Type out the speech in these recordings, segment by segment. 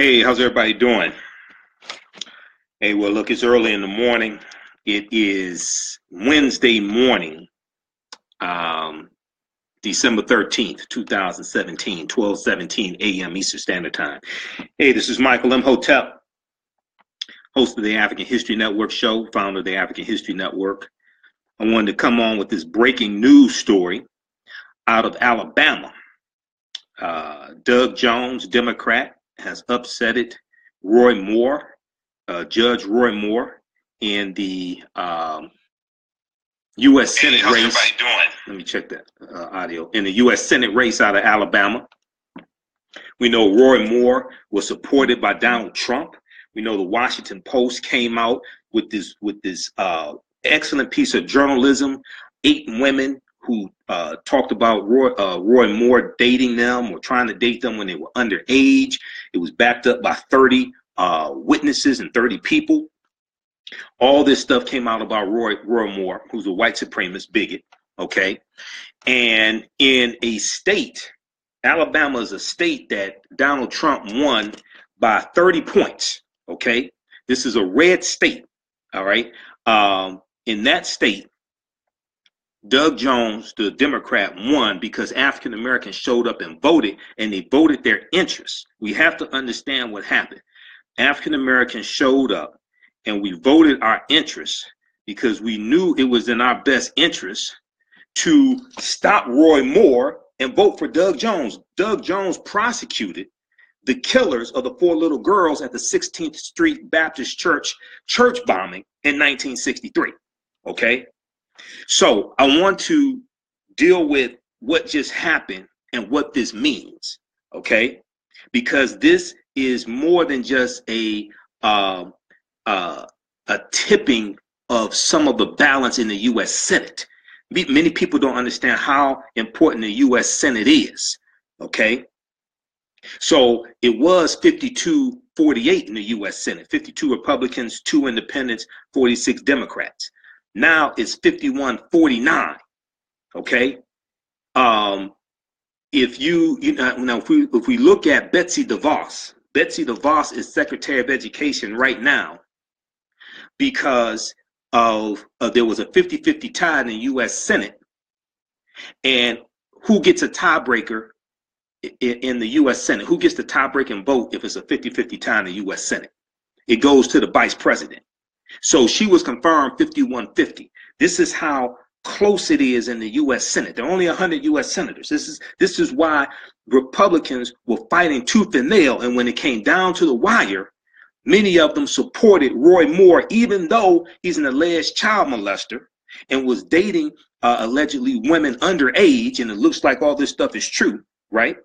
Hey, how's everybody doing? Hey, well, look, it's early in the morning. It is Wednesday morning, um, December 13th, 2017, 12:17 a.m. Eastern Standard Time. Hey, this is Michael Imhotep, host of the African History Network show, founder of the African History Network. I wanted to come on with this breaking news story out of Alabama. Doug Jones, Democrat, has upsetted Roy Moore, Judge Roy Moore, in the U.S. Senate race. Let me check that audio. In the U.S. Senate race out of Alabama. We know Roy Moore was supported by Donald Trump. We know the Washington Post came out with this excellent piece of journalism. 8 women who talked about Roy Moore dating them or trying to date them when they were underage. It was backed up by 30 witnesses and 30 people. All this stuff came out about Roy Moore, who's a white supremacist bigot, okay? And in a state, Alabama is a state that Donald Trump won by 30 points, okay? This is a red state, all right? In that state, Doug Jones, the Democrat, won because African Americans showed up and voted, and they voted their interests. We have to understand what happened. African Americans showed up and we voted our interests because we knew it was in our best interest to stop Roy Moore and vote for Doug Jones. Doug Jones prosecuted the killers of the 4 little girls at the 16th Street Baptist Church bombing in 1963. Okay, so I want to deal with what just happened and what this means. Okay, because this is more than just a tipping of some of the balance in the U.S. Senate. Many people don't understand how important the U.S. Senate is. Okay, so it was 52-48 in the U.S. Senate, 52 Republicans, 2 independents, 46 Democrats. Now it's 51-49. Okay, if we look at Betsy DeVos is Secretary of Education right now because of there was a 50-50 tie in the U.S. Senate, and who gets a tiebreaker in the U.S. Senate? Who gets the tie-breaking vote if it's a 50-50 tie in the U.S. Senate? It goes to the vice president. So she was confirmed 51-50. This is how close it is in the U.S. Senate. There are only 100 U.S. senators. This is why Republicans were fighting tooth and nail, and when it came down to the wire, many of them supported Roy Moore, even though he's an alleged child molester and was dating allegedly women underage, and it looks like all this stuff is true, right?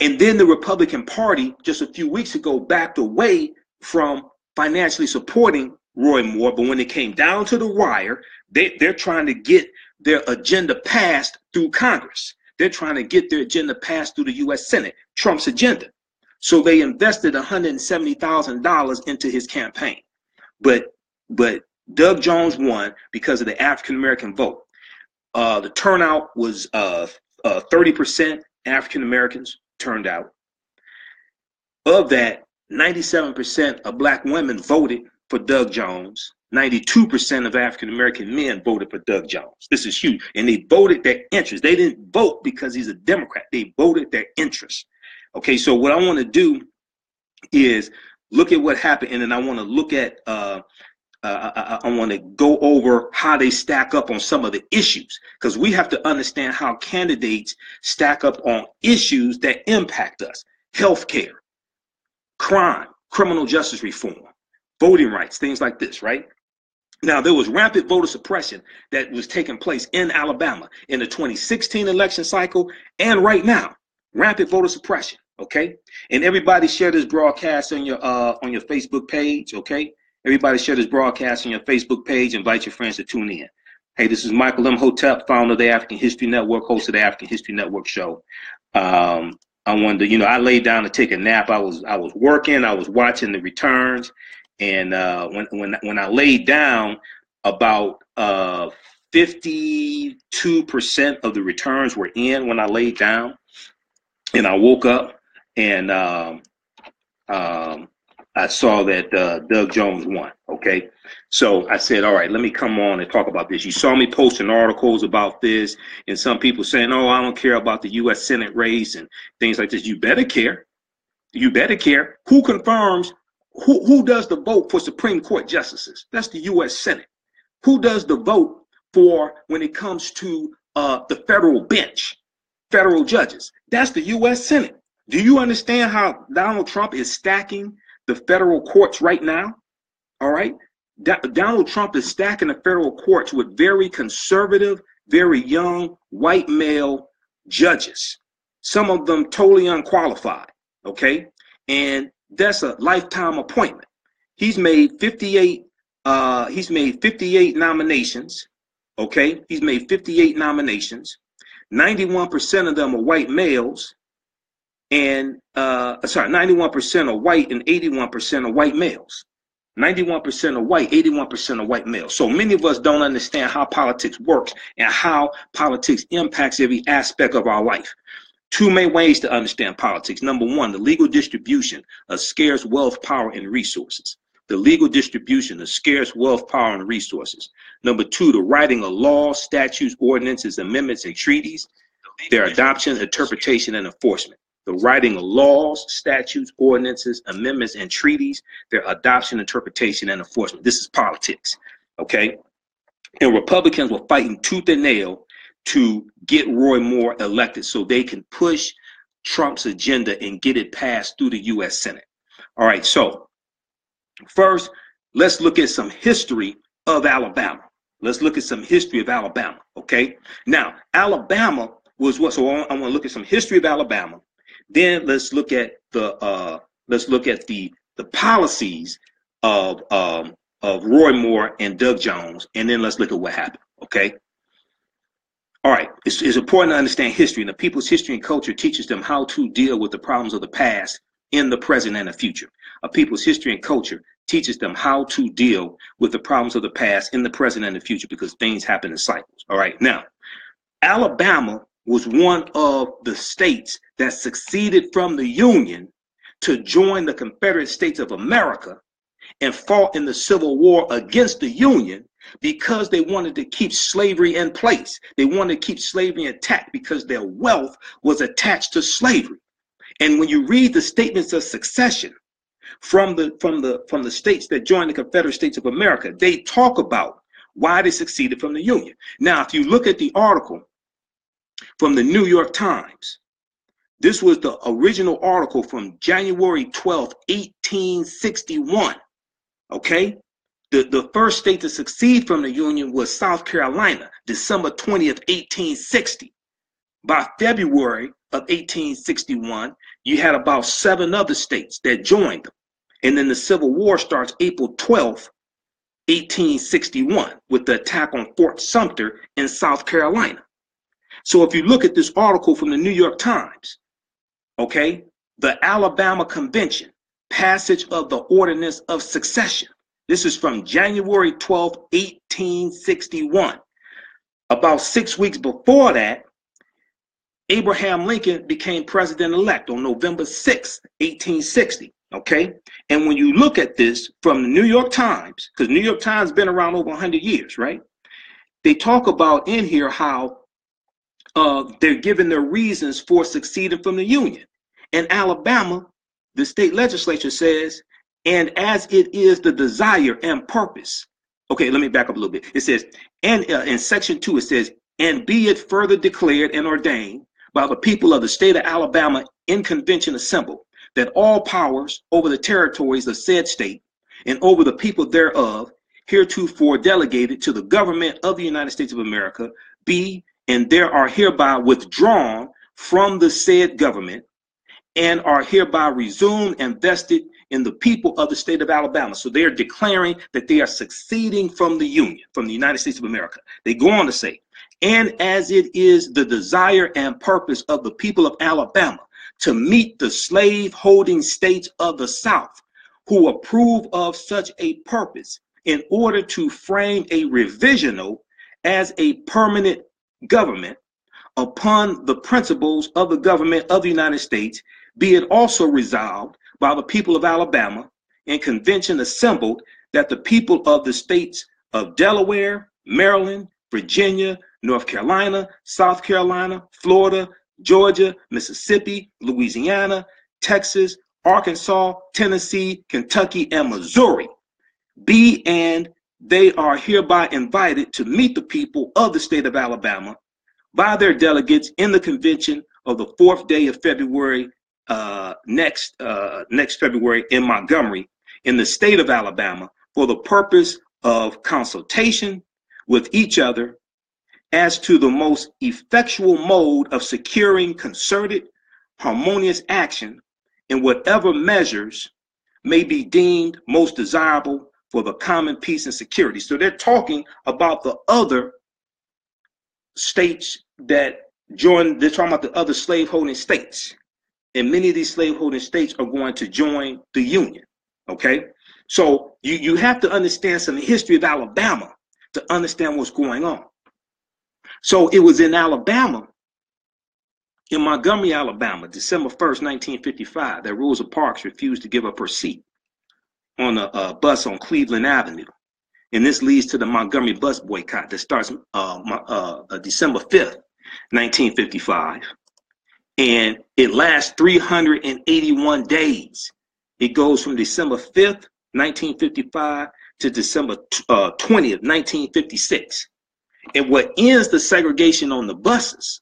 And then the Republican Party just a few weeks ago backed away from financially supporting Roy Moore, but when it came down to the wire, they're trying to get their agenda passed through Congress. They're trying to get their agenda passed through the U.S. Senate, Trump's agenda. So they invested $170,000 into his campaign. But Doug Jones won because of the African-American vote. The turnout was 30% African Americans turned out. Of that, 97% of black women voted for Doug Jones. 92% of African American men voted for Doug Jones. This is huge. And they voted their interest. They didn't vote because he's a Democrat. They voted their interest. Okay, so what I want to do is look at what happened, and then I want to look at I want to go over how they stack up on some of the issues, because we have to understand how candidates stack up on issues that impact us. Healthcare, crime, criminal justice reform, voting rights, things like this, right? Now, there was rampant voter suppression that was taking place in Alabama in the 2016 election cycle and right now. Rampant voter suppression, okay? And everybody share this broadcast on your Facebook page, okay? Everybody share this broadcast on your Facebook page. Invite your friends to tune in. Hey, this is Michael Imhotep, founder of the African History Network, host of the African History Network show. I wanted to, I laid down to take a nap. I was working. I was watching the returns, and when I laid down, about 52% of the returns were in when I laid down, and I woke up, and I saw that Doug Jones won. Okay, so I said, all right, let me come on and talk about this. You saw me posting articles about this, and some people saying, oh, I don't care about the U.S. Senate race and things like this. You better care. You better care. Who confirms? Who does the vote for Supreme Court justices? That's the U.S. Senate. Who does the vote for when it comes to the federal bench, federal judges? That's the U.S. Senate. Do you understand how Donald Trump is stacking the federal courts right now? All right. Donald Trump is stacking the federal courts with very conservative, very young, white male judges, some of them totally unqualified. Okay. And that's a lifetime appointment. He's made 58 nominations. Okay. He's made 58 nominations. 91% of them are white males. And 91% are white and 81% are white males. 91% are white, 81% are white males. So many of us don't understand how politics works and how politics impacts every aspect of our life. Two main ways to understand politics. Number one, the legal distribution of scarce wealth, power, and resources. The legal distribution of scarce wealth, power, and resources. Number two, the writing of laws, statutes, ordinances, amendments, and treaties, their adoption, interpretation, and enforcement. The writing of laws, statutes, ordinances, amendments, and treaties, their adoption, interpretation, and enforcement. This is politics, okay? And Republicans were fighting tooth and nail to get Roy Moore elected so they can push Trump's agenda and get it passed through the U.S. Senate. All right, so first, let's look at some history of Alabama. Let's look at some history of Alabama, okay? Now, Alabama was what? So I want to look at some history of Alabama. Then let's look at the policies of Roy Moore and Doug Jones, and then let's look at what happened. Okay. All right. It's important to understand history, and the people's history and culture teaches them how to deal with the problems of the past in the present and the future. A people's history and culture teaches them how to deal with the problems of the past in the present and the future because things happen in cycles. All right. Now, Alabama was one of the states that seceded from the Union to join the Confederate States of America and fought in the Civil War against the Union because they wanted to keep slavery in place. They wanted to keep slavery intact because their wealth was attached to slavery. And when you read the statements of succession from the states that joined the Confederate States of America, they talk about why they seceded from the Union. Now, if you look at the article from the New York Times, this was the original article from January 12th, 1861. Okay? The first state to secede from the Union was South Carolina, December 20th, 1860. By February of 1861, you had about 7 other states that joined them. And then the Civil War starts April 12th, 1861, with the attack on Fort Sumter in South Carolina. So if you look at this article from the New York Times, okay, the Alabama Convention, passage of the Ordinance of Succession. This is from January 12th, 1861. About 6 weeks before that, Abraham Lincoln became president-elect on November 6th, 1860. Okay, and when you look at this from the New York Times, because New York Times has been around over 100 years, right? They talk about in here how they're giving their reasons for succeeding from the Union. In Alabama, the state legislature says, and as it is the desire and purpose. Okay, let me back up a little bit. It says, and in section 2, it says, and be it further declared and ordained by the people of the state of Alabama in convention assembled, that all powers over the territories of said state and over the people thereof, heretofore delegated to the government of the United States of America, be and there are hereby withdrawn from the said government and are hereby resumed and vested in the people of the state of Alabama. So they are declaring that they are succeeding from the Union, from the United States of America. They go on to say, and as it is the desire and purpose of the people of Alabama to meet the slave-holding states of the South who approve of such a purpose in order to frame a revisional as a permanent government upon the principles of the government of the United States, be it also resolved by the people of Alabama, and convention assembled that the people of the states of Delaware, Maryland, Virginia, North Carolina, South Carolina, Florida, Georgia, Mississippi, Louisiana, Texas, Arkansas, Tennessee, Kentucky, and Missouri be and they are hereby invited to meet the people of the state of Alabama by their delegates in the convention of the 4th day of February, next February in Montgomery, in the state of Alabama, for the purpose of consultation with each other as to the most effectual mode of securing concerted, harmonious action in whatever measures may be deemed most desirable for the common peace and security. So they're talking about the other states that join, they're talking about the other slaveholding states. And many of these slaveholding states are going to join the Union, okay? So you have to understand some history of Alabama to understand what's going on. So it was in Alabama, in Montgomery, Alabama, December 1st, 1955, that Rosa Parks refused to give up her seat on a bus on Cleveland Avenue. And this leads to the Montgomery bus boycott that starts December 5th, 1955. And it lasts 381 days. It goes from December 5th, 1955 to December 20th, 1956. And what ends the segregation on the buses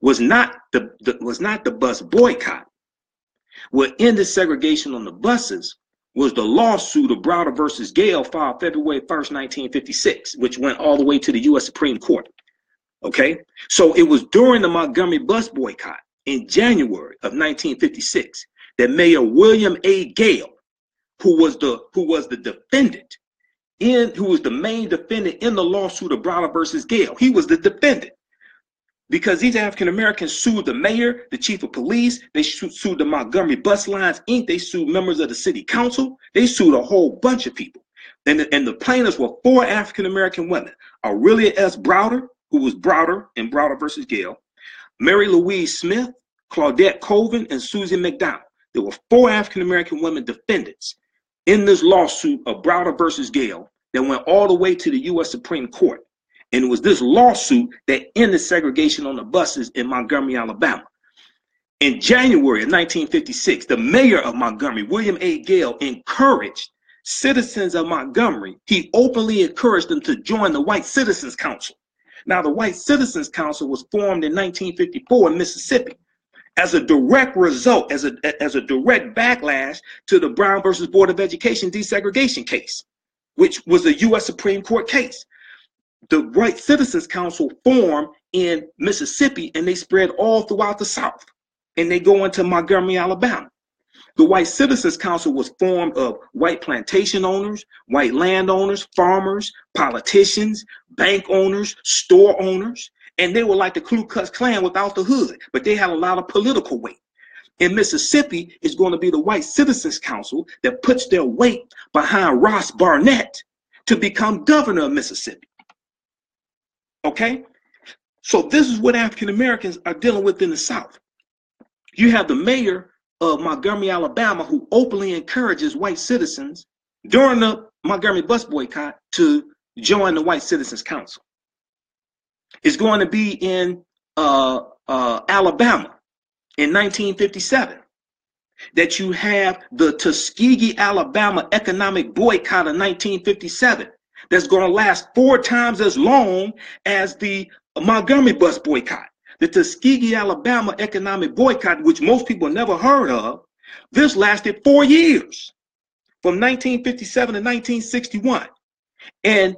was not the bus boycott. What ended segregation on the buses was the lawsuit of Browder versus Gale filed February 1st, 1956, which went all the way to the U.S. Supreme Court. Okay, so it was during the Montgomery bus boycott in January of 1956 that Mayor William A. Gale, who was the defendant who was the main defendant in the lawsuit of Browder versus Gale, he was the defendant. Because these African Americans sued the mayor, the chief of police, they sued the Montgomery Bus Lines Inc., they sued members of the city council, they sued a whole bunch of people. And the plaintiffs were 4 African American women: Aurelia S. Browder, who was Browder in Browder versus Gale, Mary Louise Smith, Claudette Colvin, and Susie McDonald. There were 4 African American women defendants in this lawsuit of Browder versus Gale that went all the way to the U.S. Supreme Court. And it was this lawsuit that ended segregation on the buses in Montgomery, Alabama. In January of 1956, the mayor of Montgomery, William A. Gale, encouraged citizens of Montgomery. He openly encouraged them to join the White Citizens Council. Now, the White Citizens Council was formed in 1954 in Mississippi as a direct result, as a direct backlash to the Brown versus Board of Education desegregation case, which was a U.S. Supreme Court case. The White Citizens Council formed in Mississippi, and they spread all throughout the South, and they go into Montgomery, Alabama. The White Citizens Council was formed of white plantation owners, white landowners, farmers, politicians, bank owners, store owners, and they were like the Ku Klux Klan without the hood, but they had a lot of political weight. In Mississippi, it's going to be the White Citizens Council that puts their weight behind Ross Barnett to become governor of Mississippi. Okay, so this is what African Americans are dealing with in the South. You have the mayor of Montgomery, Alabama, who openly encourages white citizens during the Montgomery bus boycott to join the White Citizens Council. It's going to be in Alabama in 1957 that you have the Tuskegee, Alabama economic boycott of 1957. That's going to last 4 times as long as the Montgomery bus boycott. The Tuskegee, Alabama economic boycott, which most people never heard of, this lasted 4 years, from 1957 to 1961. And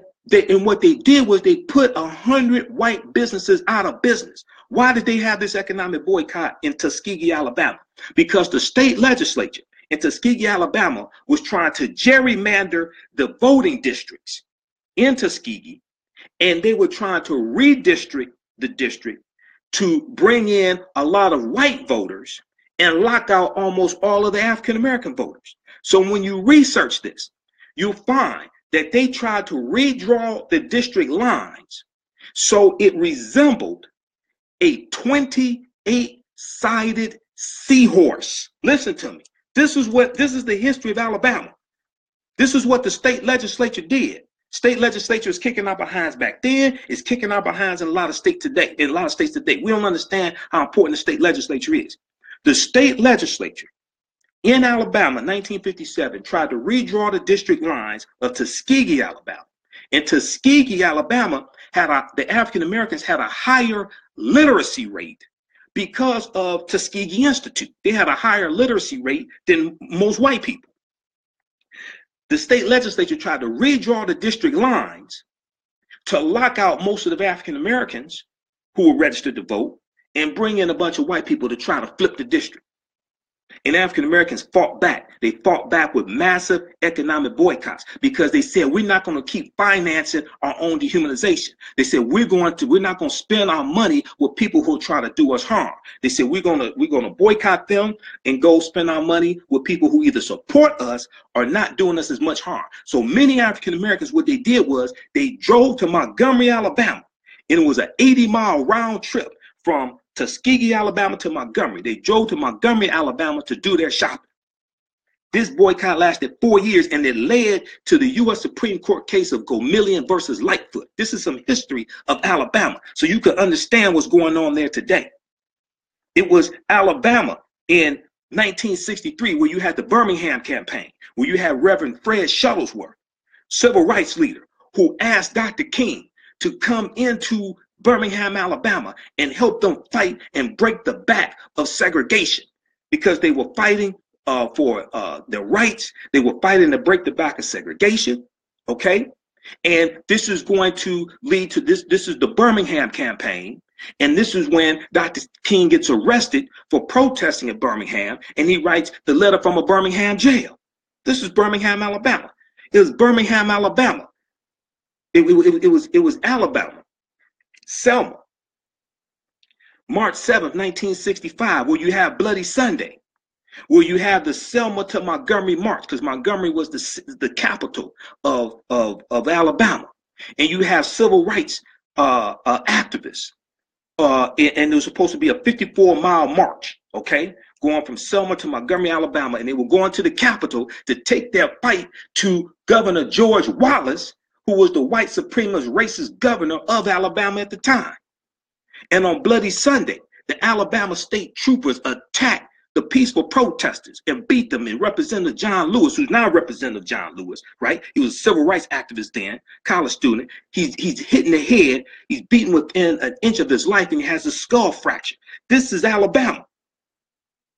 what they did was they put 100 white businesses out of business. Why did they have this economic boycott in Tuskegee, Alabama? Because the state legislature in Tuskegee, Alabama was trying to gerrymander the voting districts in Tuskegee, and they were trying to redistrict the district to bring in a lot of white voters and lock out almost all of the African American voters. So when you research this, you'll find that they tried to redraw the district lines so it resembled a 28-sided seahorse. Listen to me. This is the history of Alabama. This is what the state legislature did. State legislature is kicking our behinds back then. It's kicking our behinds in a lot of states today. We don't understand how important the state legislature is. The state legislature in Alabama, 1957, tried to redraw the district lines of Tuskegee, Alabama. And Tuskegee, Alabama, the African Americans had a higher literacy rate because of Tuskegee Institute. They had a higher literacy rate than most white people. The state legislature tried to redraw the district lines to lock out most of the African Americans who were registered to vote and bring in a bunch of white people to try to flip the district. And African Americans fought back. They fought back with massive economic boycotts because they said, we're not going to keep financing our own dehumanization. They said, we're not going to spend our money with people who try to do us harm. They said, we're going to boycott them and go spend our money with people who either support us or not doing us as much harm. So many African Americans, what they did was they drove to Montgomery, Alabama, and it was an 80-mile round trip from Tuskegee, Alabama to Montgomery. They drove to Montgomery, Alabama to do their shopping. This boycott lasted 4 years, and it led to the U.S. Supreme Court case of Gomillion versus Lightfoot. This is some history of Alabama, so you can understand what's going on there today. It was Alabama in 1963 where you had the Birmingham campaign, where you had Reverend Fred Shuttlesworth, civil rights leader, who asked Dr. King to come into Birmingham, Alabama, and help them fight and break the back of segregation because they were fighting for their rights. They were fighting to break the back of segregation. Okay. And this is going to lead to this. This is the Birmingham campaign. And this is when Dr. King gets arrested for protesting in Birmingham. And he writes the letter from a Birmingham jail. This is Birmingham, Alabama. It was Birmingham, Alabama. It was Alabama. Selma, March 7th, 1965, where you have Bloody Sunday, where you have the Selma to Montgomery March, because Montgomery was the capital of Alabama. And you have civil rights activists. And it was supposed to be a 54-mile march, okay, going from Selma to Montgomery, Alabama. And they were going to the Capitol to take their fight to Governor George Wallace, who was the white supremacist racist governor of Alabama at the time. And on Bloody Sunday, the Alabama state troopers attacked the peaceful protesters and beat them. And Representative John Lewis, who's now Representative John Lewis, right? He was a civil rights activist then, college student. He's hit in the head. He's beaten within an inch of his life, and he has a skull fracture. This is Alabama,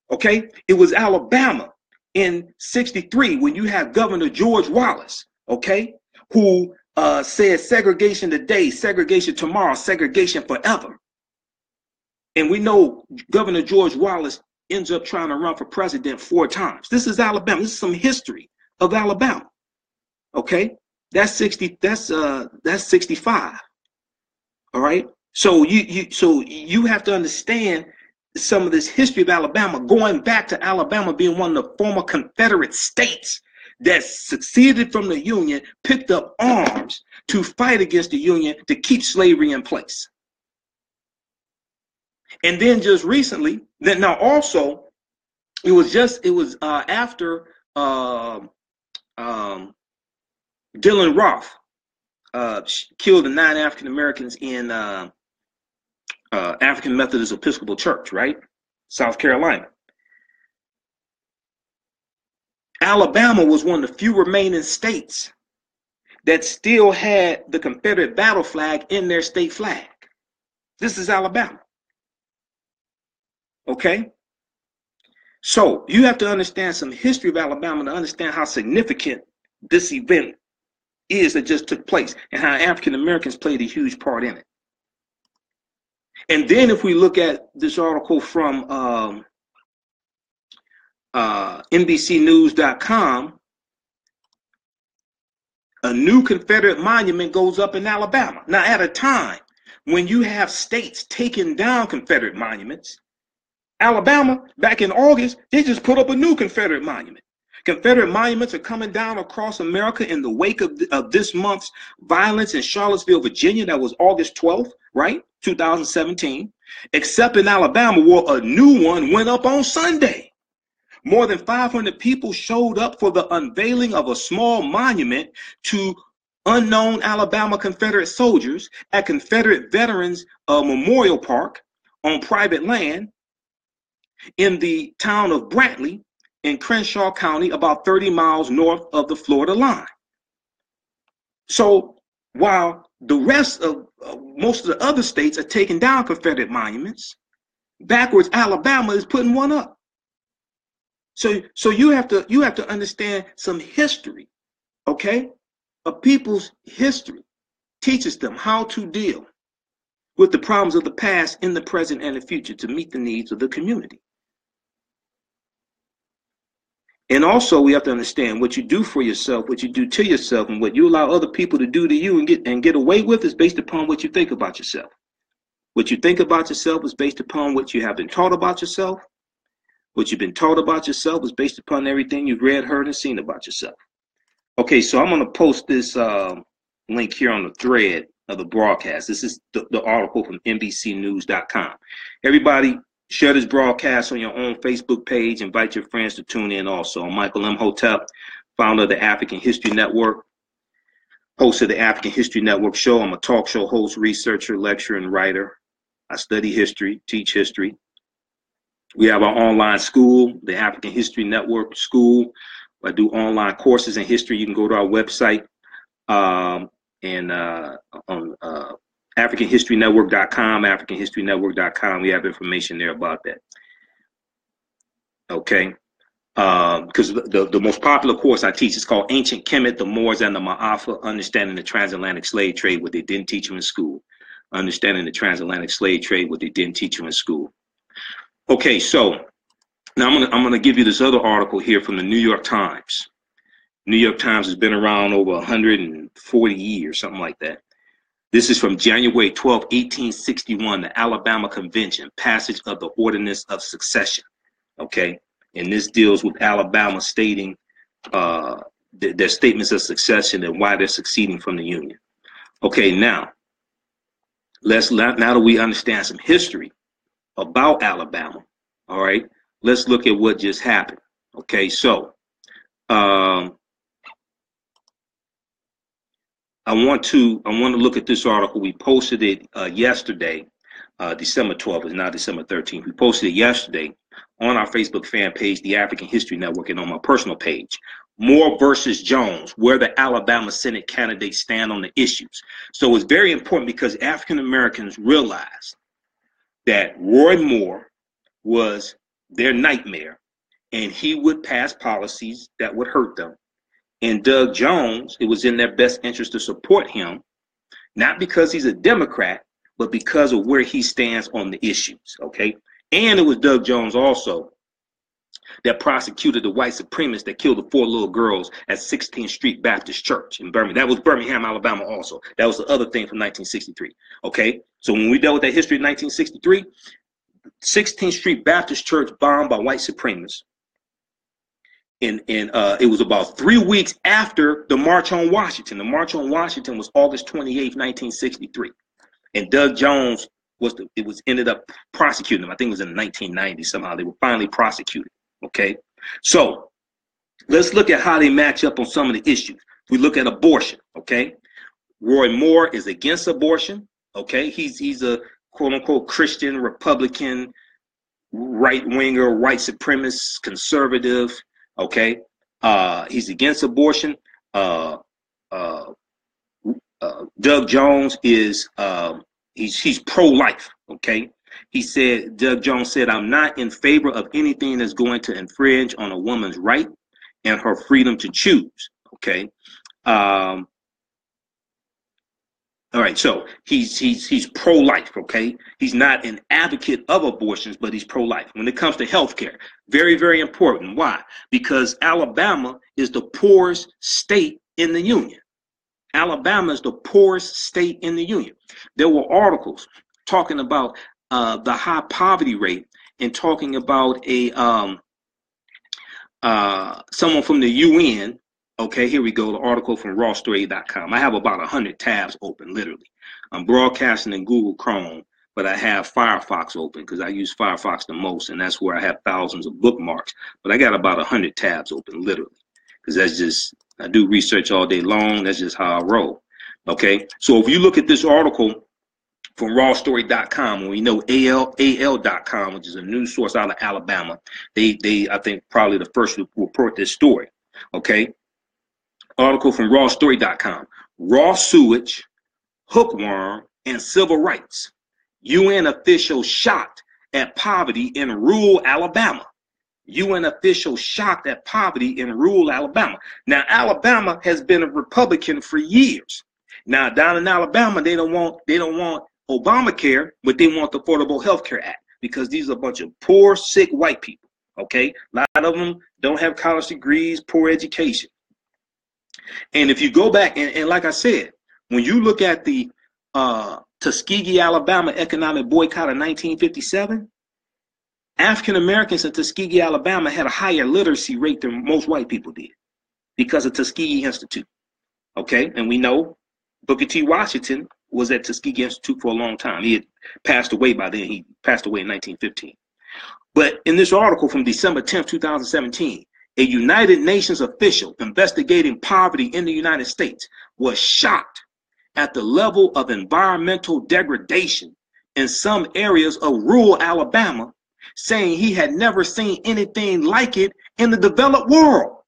okay? It was Alabama in '63 when you have Governor George Wallace, okay, who said segregation today, segregation tomorrow, segregation forever. And we know Governor George Wallace ends up trying to run for president 4 times. This is Alabama. This is some history of Alabama. Okay, that's 65. All right. So you have to understand some of this history of Alabama, going back to Alabama being one of the former Confederate states that succeeded from the Union, picked up arms to fight against the Union to keep slavery in place. And then just recently, it was after Dylan Roth killed the 9 African Americans in African Methodist Episcopal Church, right? South Carolina. Alabama was one of the few remaining states that still had the Confederate battle flag in their state flag. This is Alabama. Okay? So you have to understand some history of Alabama to understand how significant this event is that just took place and how African Americans played a huge part in it. And then if we look at this article from NBCnews.com, a new Confederate monument goes up in Alabama. Now, at a time when you have states taking down Confederate monuments, Alabama, back in August, they just put up a new Confederate monument. Confederate monuments are coming down across America in the wake of this month's violence in Charlottesville, Virginia. That was August 12th, right? 2017. Except in Alabama, where a new one went up on Sunday. More than 500 people showed up for the unveiling of a small monument to unknown Alabama Confederate soldiers at Confederate Veterans Memorial Park on private land in the town of Brantley in Crenshaw County, about 30 miles north of the Florida line. So while the rest of most of the other states are taking down Confederate monuments, backwards Alabama is putting one up. So you have to understand some history, okay? A people's history teaches them how to deal with the problems of the past in the present and the future to meet the needs of the community. And also we have to understand what you do for yourself, what you do to yourself, and what you allow other people to do to you and get away with is based upon what you think about yourself. What you think about yourself is based upon what you have been taught about yourself. What you've been taught about yourself is based upon everything you've read, heard, and seen about yourself. Okay, so I'm going to post this link here on the thread of the broadcast. This is the article from NBCnews.com. Everybody, share this broadcast on your own Facebook page. Invite your friends to tune in also. I'm Michael Imhotep, founder of the African History Network, host of the African History Network show. I'm a talk show host, researcher, lecturer, and writer. I study history, teach history. We have our online school, the African History Network School. I do online courses in history. You can go to our website on AfricanHistoryNetwork.com, AfricanHistoryNetwork.com. We have information there about that. Okay, because the most popular course I teach is called Ancient Kemet, the Moors and the Ma'afa, Understanding the Transatlantic Slave Trade, what they didn't teach you in school. Understanding the Transatlantic Slave Trade, what they didn't teach you in school. Okay, so now I'm gonna give you this other article here from the New York Times. New York Times has been around over 140 years, something like that. This is from January 12, 1861, the Alabama Convention, passage of the Ordinance of Succession. Okay, and this deals with Alabama stating their statements of succession and why they're seceding from the Union. Okay, now now that we understand some history about Alabama, all right, let's look at what just happened. Okay, so I want to look at this article. We posted it yesterday, December 12th. It's now December 13th. We posted it yesterday on our Facebook fan page, the African History Network, and on my personal page. Moore versus Jones, where the Alabama Senate candidates stand on the issues. So it's very important because African Americans realized that Roy Moore was their nightmare, and he would pass policies that would hurt them. And Doug Jones, it was in their best interest to support him, not because he's a Democrat, but because of where he stands on the issues, okay? And it was Doug Jones also that prosecuted the white supremacists that killed the 4 little girls at 16th Street Baptist Church in Birmingham. That was Birmingham, Alabama also. That was the other thing from 1963, okay? So when we dealt with that history in 1963, 16th Street Baptist Church bombed by white supremacists. And it was about 3 weeks after the March on Washington. The March on Washington was August 28th, 1963. And Doug Jones ended up prosecuting them. I think it was in 1990 somehow. They were finally prosecuted. Okay, so let's look at how they match up on some of the issues. We look at abortion. Okay, Roy Moore is against abortion. Okay, he's a quote unquote Christian Republican, right winger, white supremacist, conservative. Okay, he's against abortion. Doug Jones is he's pro-life. Okay. Doug Jones said, I'm not in favor of anything that's going to infringe on a woman's right and her freedom to choose. Okay. All right. So he's pro-life. Okay. He's not an advocate of abortions, but he's pro-life. When it comes to healthcare, very, very important. Why? Because Alabama is the poorest state in the Union. Alabama is the poorest state in the Union. There were articles talking about the high poverty rate and talking about someone from the UN. Okay, here we go. The article from rawstory.com. I have about 100 tabs open, literally. I'm broadcasting in Google Chrome, but I have Firefox open because I use Firefox the most, and that's where I have thousands of bookmarks. But I got about 100 tabs open, literally, because that's just, I do research all day long. That's just how I roll. Okay, so if you look at this article from rawstory.com, and we know AL.com, which is a news source out of Alabama, they I think probably the first to report this story. Okay, article from rawstory.com: raw sewage, hookworm, and civil rights. UN officials shocked at poverty in rural Alabama. UN officials shocked at poverty in rural Alabama. Now, Alabama has been a Republican for years. Now, down in Alabama, they don't want Obamacare, but they want the Affordable Health Care Act, because these are a bunch of poor, sick white people. Okay, a lot of them don't have college degrees, poor education. And if you go back, and like I said, when you look at the Tuskegee, Alabama economic boycott of 1957, African Americans in Tuskegee, Alabama had a higher literacy rate than most white people did because of Tuskegee Institute. Okay, and we know Booker T. Washington was at Tuskegee Institute for a long time. He had passed away by then. He passed away in 1915. But in this article from December 10th, 2017, a United Nations official investigating poverty in the United States was shocked at the level of environmental degradation in some areas of rural Alabama, saying he had never seen anything like it in the developed world.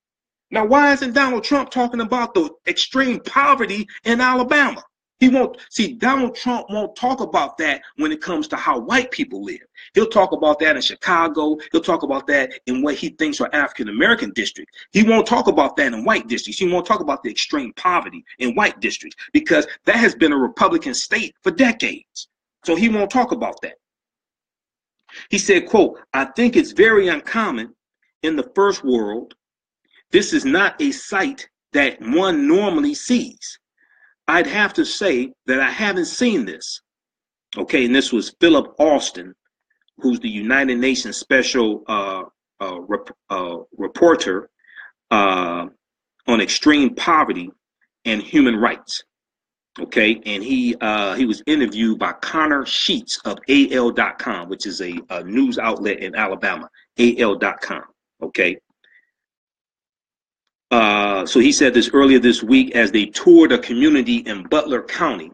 Now, why isn't Donald Trump talking about the extreme poverty in Alabama? He won't see. Donald Trump won't talk about that when it comes to how white people live. He'll talk about that in Chicago. He'll talk about that in what he thinks are African American districts. He won't talk about that in white districts. He won't talk about the extreme poverty in white districts, because that has been a Republican state for decades. So he won't talk about that. He said, quote, "I think it's very uncommon in the first world. This is not a sight that one normally sees. I'd have to say that I haven't seen this." Okay, and this was Philip Alston, who's the United Nations special reporter on extreme poverty and human rights. Okay, and he was interviewed by Connor Sheets of AL.com, which is a news outlet in Alabama, AL.com. Okay. So he said this earlier this week as they toured a community in Butler County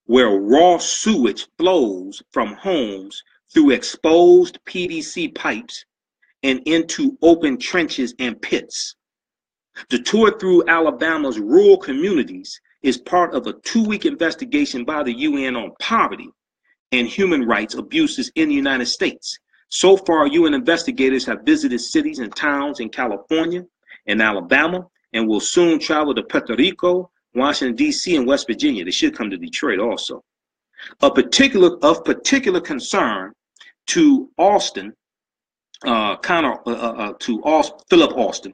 where raw sewage flows from homes through exposed PVC pipes and into open trenches and pits. The tour through Alabama's rural communities is part of a 2-week investigation by the UN on poverty and human rights abuses in the United States. So far, UN investigators have visited cities and towns in California and Alabama, and will soon travel to Puerto Rico, Washington, D.C., and West Virginia. They should come to Detroit also. Of particular concern to Austin, Philip Alston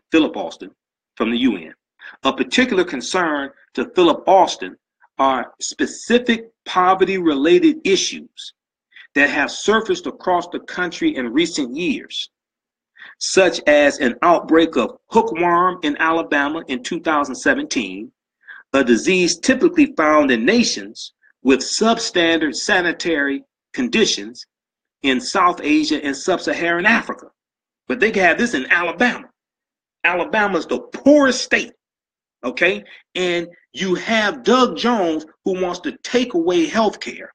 from the UN. Of particular concern to Philip Alston are specific poverty-related issues that have surfaced across the country in recent years, such as an outbreak of hookworm in Alabama in 2017, a disease typically found in nations with substandard sanitary conditions in South Asia and Sub-Saharan Africa. But they can have this in Alabama. Alabama's the poorest state, okay? And you have Doug Jones, who wants to take away health care,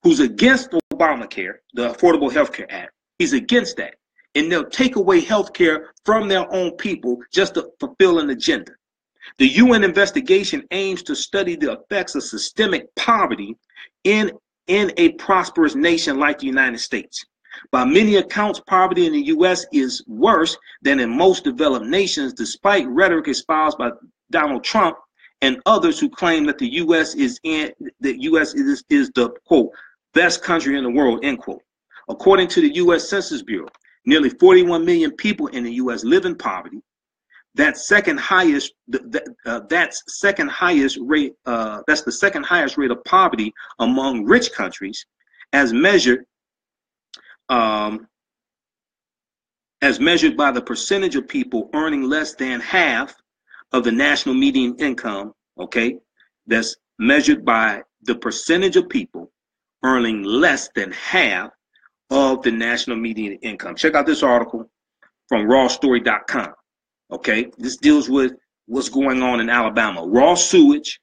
who's against Obamacare, the Affordable Health Care Act. He's against that. And they'll take away health care from their own people just to fulfill an agenda. The UN investigation aims to study the effects of systemic poverty in a prosperous nation like the United States. By many accounts, poverty in the U.S. is worse than in most developed nations, despite rhetoric espoused by Donald Trump and others who claim that the U.S. is the, quote, best country in the world, end quote. According to the U.S. Census Bureau, nearly 41 million people in the U.S. live in poverty. That's the second highest rate of poverty among rich countries, as measured by the percentage of people earning less than half of the national median income. Okay, that's measured by the percentage of people earning less than half of the national median income. Check out this article from rawstory.com. Okay, this deals with what's going on in Alabama. Raw sewage,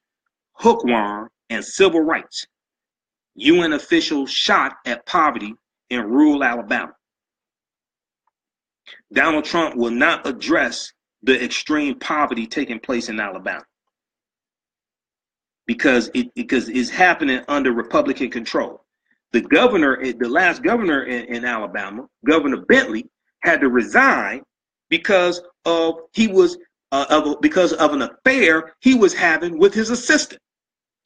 hookworm, and civil rights. UN officials shot at poverty in rural Alabama. Donald Trump will not address the extreme poverty taking place in Alabama because it's happening under Republican control. The last governor in Alabama, Governor Bentley, had to resign because of an affair he was having with his assistant,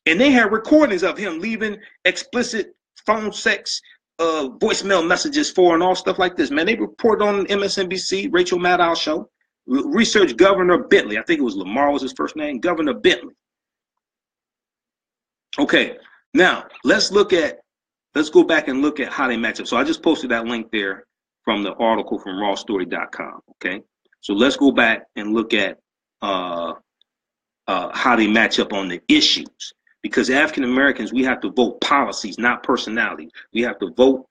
and they had recordings of him leaving explicit phone sex, voicemail messages for, and all stuff like this. Man, they reported on MSNBC, Rachel Maddow's show. Research Governor Bentley. I think it was Lamar was his first name. Governor Bentley. Okay, now let's go back and look at how they match up. So I just posted that link there from the article from rawstory.com. Okay, so let's go back and look at how they match up on the issues. Because African Americans, we have to vote policies, not personalities. We have to vote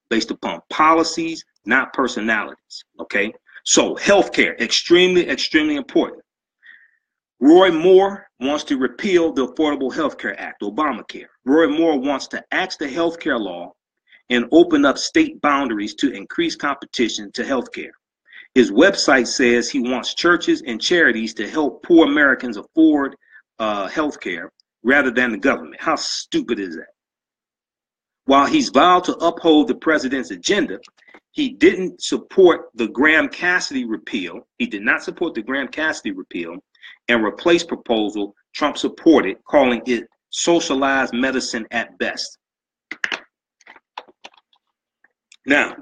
based upon policies, not personalities. Okay, so healthcare, extremely, extremely important. Roy Moore wants to repeal the Affordable Health Care Act, Obamacare. Roy Moore wants to axe the healthcare law and open up state boundaries to increase competition to healthcare. His website says he wants churches and charities to help poor Americans afford healthcare rather than the government. How stupid is that? While he's vowed to uphold the president's agenda, he didn't support the Graham-Cassidy repeal. He did not support the Graham-Cassidy repeal and replace proposal Trump supported, calling it socialized medicine at best. Now,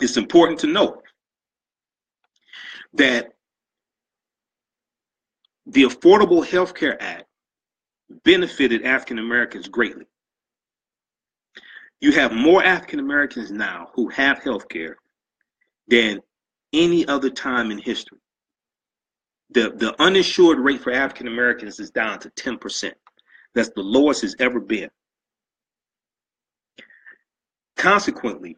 it's important to note that the Affordable Health Care Act benefited African Americans greatly. You have more African Americans now who have health care than any other time in history. The uninsured rate for African Americans is down to 10%. That's the lowest it's ever been. Consequently,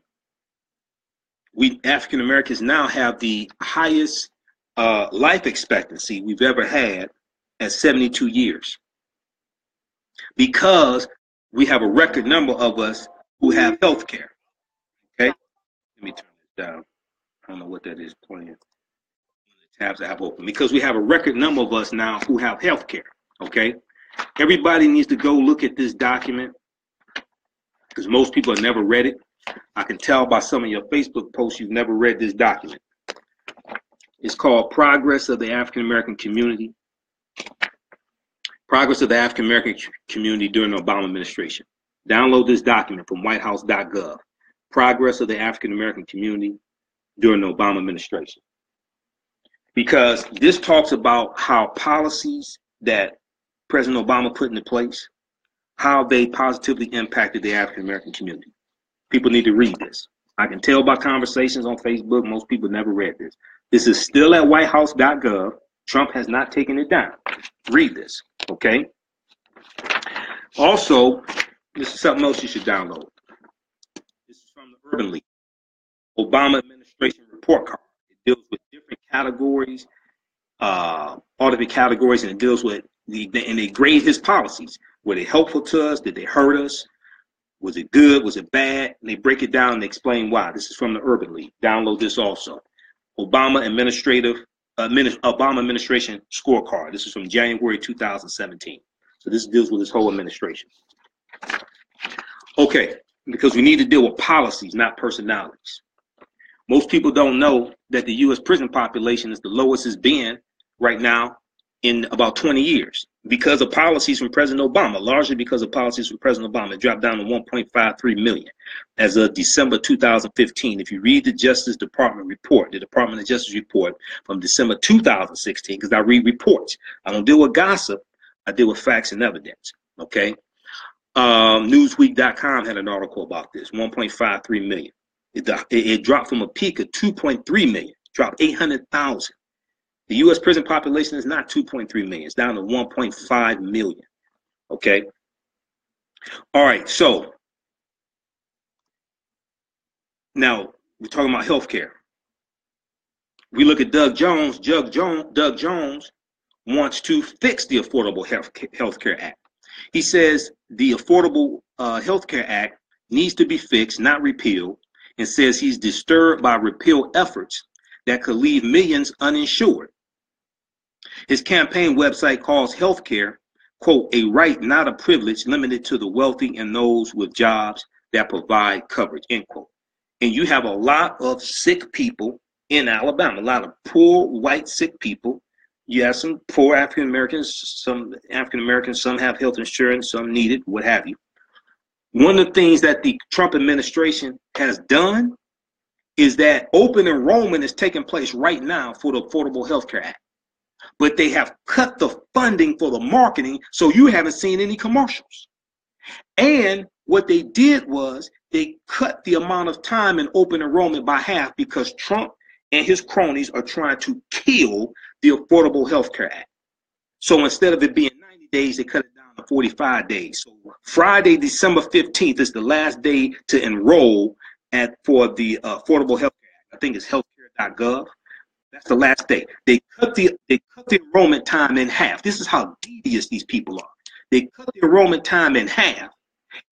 we African Americans now have the highest life expectancy we've ever had at 72 years, because we have a record number of us who have health care. Okay, let me turn this down. I don't know what that is playing. The tabs I have open, because we have a record number of us now who have health care. Okay, everybody needs to go look at this document, because most people have never read it. I can tell by some of your Facebook posts you've never read this document. It's called Progress of the African American Community. Progress of the African American Community during the Obama administration. Download this document from whitehouse.gov. Progress of the African American Community during the Obama administration. Because this talks about how policies that President Obama put into place, how they positively impacted the African American community. People need to read this. I can tell by conversations on Facebook, most people never read this. This is still at whitehouse.gov. Trump has not taken it down. Read this, okay? Also, this is something else you should download. This is from the Urban League. Obama administration report card. It deals with different categories, all different categories, and it deals with and they grade his policies. Were they helpful to us? Did they hurt us? Was it good? Was it bad? And they break it down and explain why. This is from the Urban League. Download this also. Obama administration scorecard. This is from January 2017. So this deals with his whole administration. Okay, because we need to deal with policies, not personalities. Most people don't know that the U.S. prison population is the lowest it's been right now in about 20 years because of policies from President Obama, largely because of policies from President Obama. It dropped down to 1.53 million as of December 2015. If you read the Justice Department report, the Department of Justice report from December 2016, because I read reports. I don't deal with gossip. I deal with facts and evidence, okay? Newsweek.com had an article about this, 1.53 million. It dropped from a peak of 2.3 million, dropped 800,000. The U.S. prison population is not 2.3 million. It's down to 1.5 million. Okay. All right, so now we're talking about healthcare. We look at Doug Jones. Doug Jones wants to fix the Affordable Health Care Act. He says the Affordable Health Care Act needs to be fixed, not repealed, and says he's disturbed by repeal efforts that could leave millions uninsured. His campaign website calls healthcare, quote, a right, not a privilege limited to the wealthy and those with jobs that provide coverage, end quote. And you have a lot of sick people in Alabama, a lot of poor white sick people. You have some poor African Americans, some have health insurance, some need it, what have you. One of the things that the Trump administration has done is that open enrollment is taking place right now for the Affordable Health Care Act. But they have cut the funding for the marketing, so you haven't seen any commercials. And what they did was they cut the amount of time in open enrollment by half because Trump and his cronies are trying to kill the Affordable Health Care Act. So instead of it being 90 days, they cut it down to 45 days. So Friday, December 15th is the last day to enroll for the Affordable Health Care Act. I think it's healthcare.gov. That's the last day. They cut the enrollment time in half. This is how devious these people are. They cut the enrollment time in half,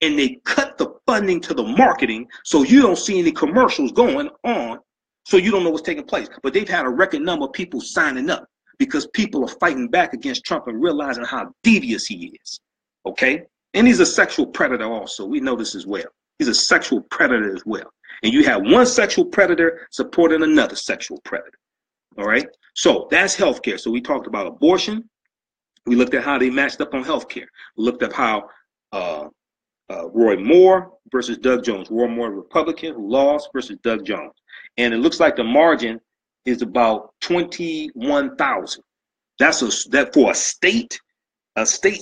and they cut the funding to the marketing, so you don't see any commercials going on, so you don't know what's taking place. But they've had a record number of people signing up because people are fighting back against Trump and realizing how devious he is. Okay? And he's a sexual predator also. We know this as well. He's a sexual predator as well. And you have one sexual predator supporting another sexual predator. All right, so that's healthcare. So we talked about abortion. We looked at how they matched up on healthcare. We looked at how Roy Moore versus Doug Jones. Roy Moore, Republican, who lost, versus Doug Jones. And it looks like the margin is about 21,000. That for a state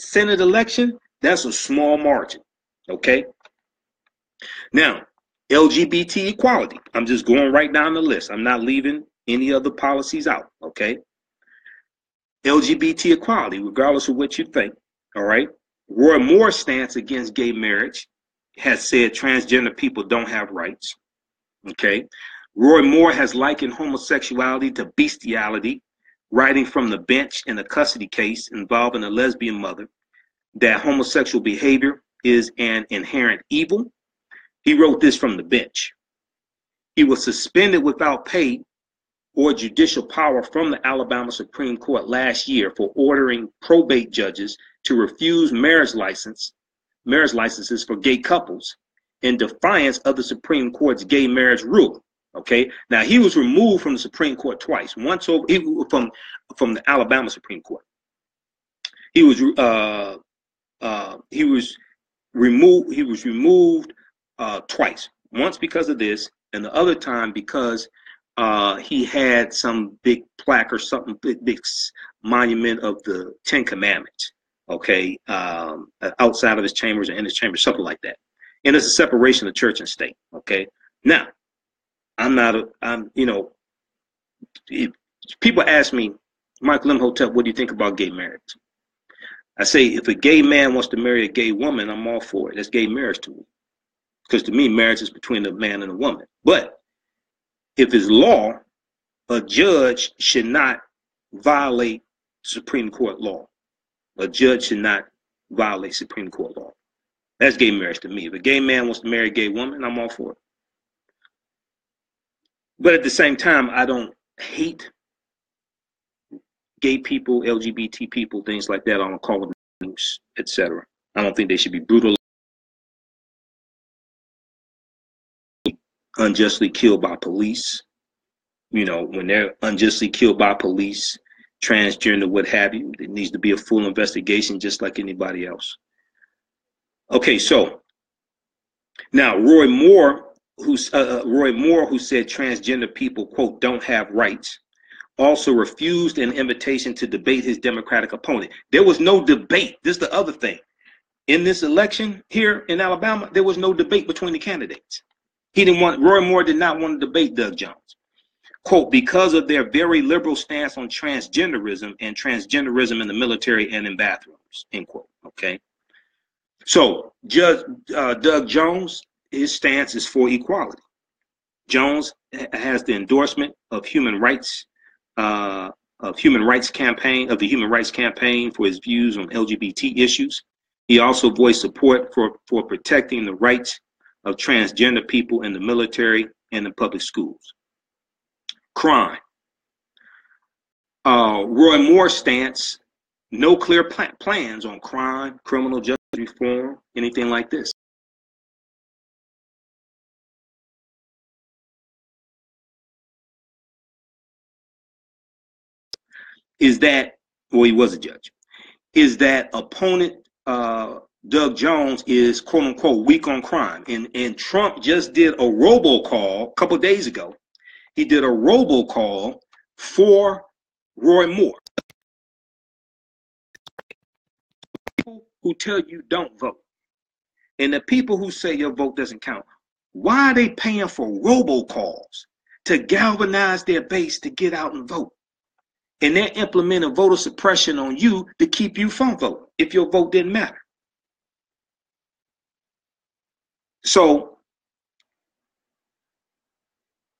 Senate election. That's a small margin. Okay. Now, LGBT equality. I'm just going right down the list. I'm not leaving any other policies out, okay? LGBT equality, regardless of what you think, all right? Roy Moore's stance against gay marriage has said transgender people don't have rights, okay? Roy Moore has likened homosexuality to bestiality, writing from the bench in a custody case involving a lesbian mother that homosexual behavior is an inherent evil. He wrote this from the bench. He was suspended without pay or judicial power from the Alabama Supreme Court last year for ordering probate judges to refuse marriage licenses for gay couples in defiance of the Supreme Court's gay marriage rule. Okay, now he was removed from the Supreme Court twice. Once from the Alabama Supreme Court. He was removed twice. Once because of this, and the other time because he had some big plaque or something, big monument of the Ten Commandments, okay, outside of his chambers or in his chambers, something like that. And it's a separation of church and state, okay? Now, if people ask me, Michael Imhotep, what do you think about gay marriage? I say, if a gay man wants to marry a gay woman, I'm all for it. That's gay marriage to me. Because to me, marriage is between a man and a woman. But if it's law, a judge should not violate Supreme Court law. A judge should not violate Supreme Court law. That's gay marriage to me. If a gay man wants to marry a gay woman, I'm all for it. But at the same time, I don't hate gay people, LGBT people, things like that. I don't call them names, etc. I don't think they should be brutally, unjustly killed by police. You know, when they're unjustly killed by police, transgender, what have you, there needs to be a full investigation just like anybody else. Okay, so now Roy Moore, who said transgender people, quote, don't have rights, also refused an invitation to debate his Democratic opponent. There was no debate. This is the other thing. In this election here in Alabama, there was no debate between the candidates. Roy Moore did not want to debate Doug Jones. Quote, because of their very liberal stance on transgenderism and transgenderism in the military and in bathrooms, end quote, okay? So Judge Doug Jones, his stance is for equality. Jones has the endorsement of human rights campaign of the Human Rights Campaign for his views on LGBT issues. He also voiced support for protecting the rights of transgender people in the military and in public schools. Crime. Roy Moore's stance, no clear plans on crime, criminal justice reform, anything like this. Is that, well, he was a judge, is that opponent Doug Jones is quote unquote weak on crime. And Trump just did a robocall a couple of days ago. He did a robocall for Roy Moore. People who tell you don't vote. And the people who say your vote doesn't count, why are they paying for robocalls to galvanize their base to get out and vote? And they're implementing voter suppression on you to keep you from voting if your vote didn't matter. So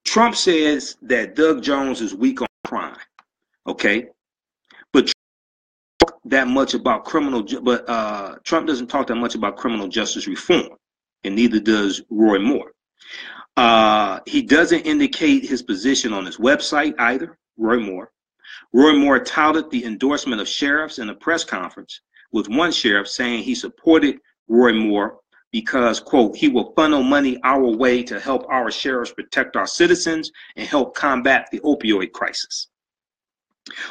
Trump says that Doug Jones is weak on crime, okay? But that much about Trump doesn't talk that much about criminal justice reform, and neither does Roy Moore. He doesn't indicate his position on his website either, Roy Moore. Roy Moore touted the endorsement of sheriffs in a press conference, with one sheriff saying he supported Roy Moore because, quote, he will funnel money our way to help our sheriffs protect our citizens and help combat the opioid crisis.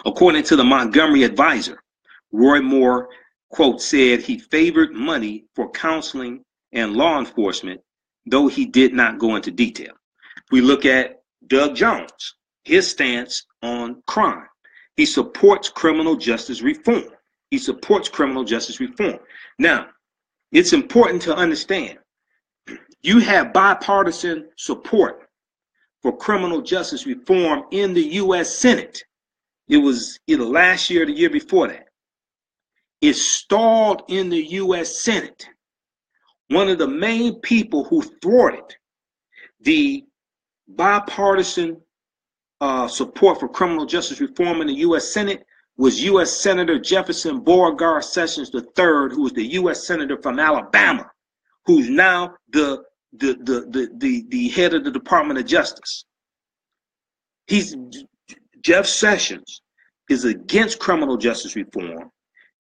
According to the Montgomery Advisor, Roy Moore, quote, said he favored money for counseling and law enforcement, though he did not go into detail. We look at Doug Jones, his stance on crime. He supports criminal justice reform. He supports criminal justice reform. Now, it's important to understand, you have bipartisan support for criminal justice reform in the U.S. Senate. It was either last year or the year before that. It stalled in the U.S. Senate. One of the main people who thwarted the bipartisan support for criminal justice reform in the U.S. Senate was U.S. Senator Jefferson Beauregard Sessions III, who was the U.S. Senator from Alabama, who's now the head of the Department of Justice. Jeff Sessions is against criminal justice reform.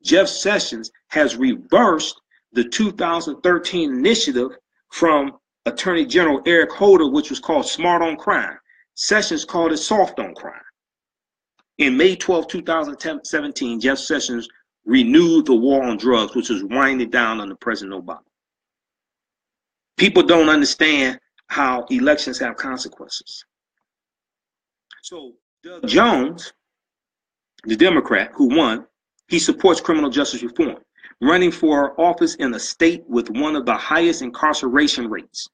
Jeff Sessions has reversed the 2013 initiative from Attorney General Eric Holder, which was called Smart on Crime. Sessions called it Soft on Crime. In May 12, 2017, Jeff Sessions renewed the war on drugs, which was winding down under President Obama. People don't understand how elections have consequences. So Doug Jones, the Democrat who won, he supports criminal justice reform, running for office in a state with one of the highest incarceration rates.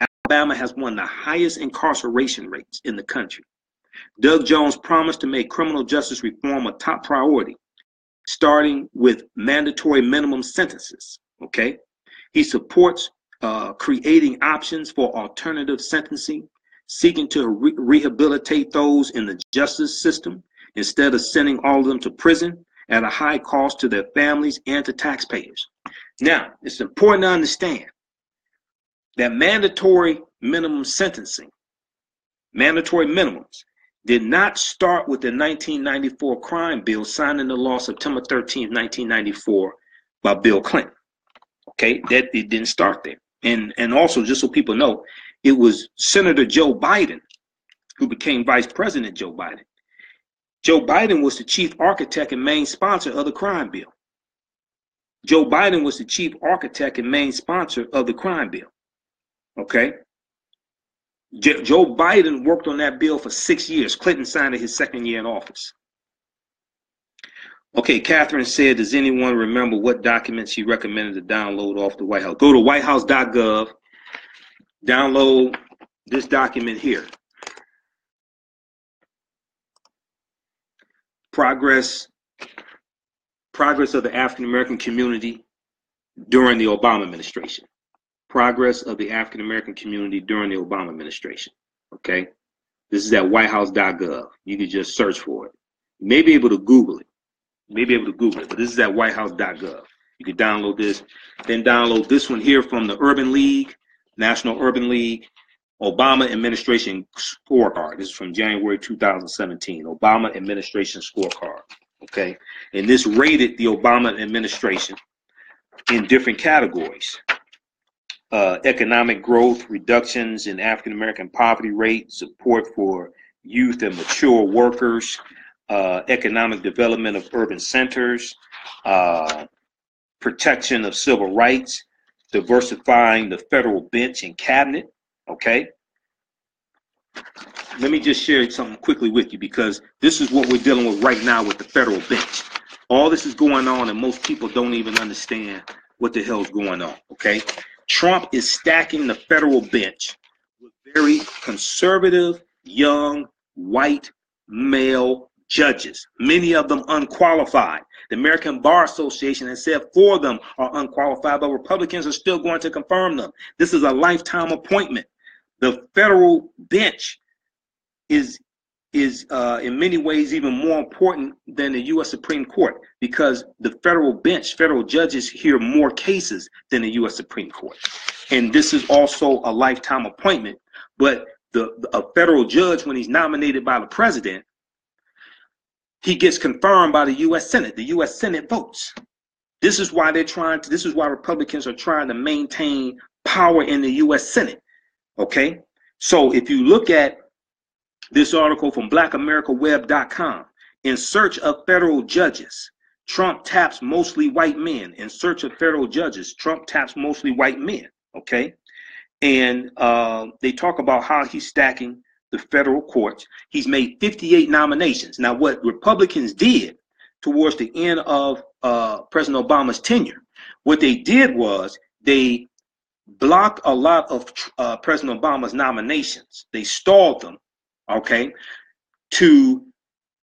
Alabama has one of the highest incarceration rates in the country. Doug Jones promised to make criminal justice reform a top priority, starting with mandatory minimum sentences, okay? He supports creating options for alternative sentencing, seeking to rehabilitate those in the justice system instead of sending all of them to prison at a high cost to their families and to taxpayers. Now, it's important to understand that mandatory minimum sentencing, mandatory minimums, did not start with the 1994 crime bill signed into law September 13, 1994 by Bill Clinton. Okay, that it didn't start there. And also, just so people know, it was Senator Joe Biden who became Vice President Joe Biden. Joe Biden was the chief architect and main sponsor of the crime bill. Joe Biden was the chief architect and main sponsor of the crime bill. Okay? Joe Biden worked on that bill for 6 years. Clinton signed it his second year in office. Okay, Catherine said, does anyone remember what documents she recommended to download off the White House? Go to whitehouse.gov, download this document here. Progress of the African American community, during the Obama administration. Progress of the African American community during the Obama administration. Okay, this is at whitehouse.gov. You can just search for it. You may be able to Google it. But this is at whitehouse.gov. You can download this. Then download this one here from the Urban League, National Urban League, Obama Administration Scorecard. This is from January 2017. Obama Administration Scorecard. Okay, and this rated the Obama administration in different categories. Economic growth, reductions in African American poverty rate, support for youth and mature workers, economic development of urban centers, protection of civil rights, diversifying the federal bench and cabinet. Okay. Let me just share something quickly with you, because this is what we're dealing with right now with the federal bench. All this is going on and most people don't even understand what the hell's going on. Okay. Trump is stacking the federal bench with very conservative, young, white, male judges, many of them unqualified. The American Bar Association has said 4 of them are unqualified, but Republicans are still going to confirm them. This is a lifetime appointment. The federal bench is in many ways even more important than the U.S. Supreme Court, because the federal bench, federal judges hear more cases than the U.S. Supreme Court. And this is also a lifetime appointment. But a federal judge, when he's nominated by the president, he gets confirmed by the U.S. Senate. The U.S. Senate votes. This is why this is why Republicans are trying to maintain power in the U.S. Senate. Okay? So if you look at this article from blackamericaweb.com, in search of federal judges, Trump taps mostly white men. In search of federal judges, Trump taps mostly white men. Okay. And they talk about how he's stacking the federal courts. He's made 58 nominations. Now, what Republicans did towards the end of President Obama's tenure, what they did was they blocked a lot of President Obama's nominations. They stalled them. Okay, to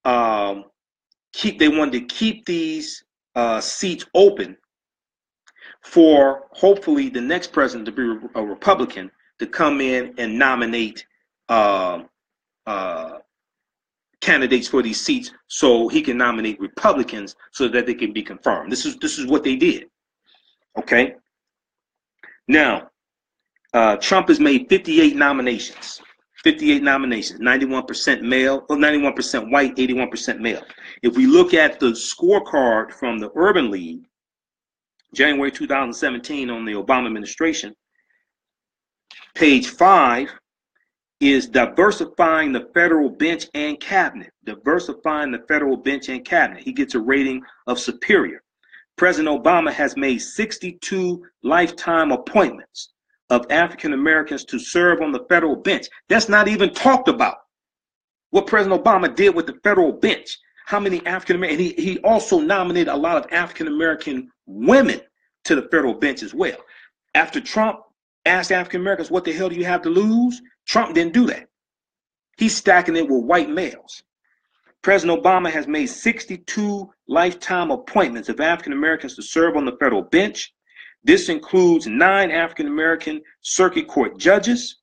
they wanted to keep these seats open for hopefully the next president to be a Republican to come in and nominate candidates for these seats, so he can nominate Republicans so that they can be confirmed. This is what they did. Okay. Now, Trump has made 58 nominations. 58 nominations, 91% male, or 91% white, 81% male. If we look at the scorecard from the Urban League, January 2017, on the Obama administration, page 5 is diversifying the federal bench and cabinet. Diversifying the federal bench and cabinet. He gets a rating of superior. President Obama has made 62 lifetime appointments of African Americans to serve on the federal bench. That's not even talked about. What President Obama did with the federal bench. How many African American, he also nominated a lot of African American women to the federal bench as well. After Trump asked African Americans, what the hell do you have to lose? Trump didn't do that. He's stacking it with white males. President Obama has made 62 lifetime appointments of African Americans to serve on the federal bench. This includes 9 African American circuit court judges.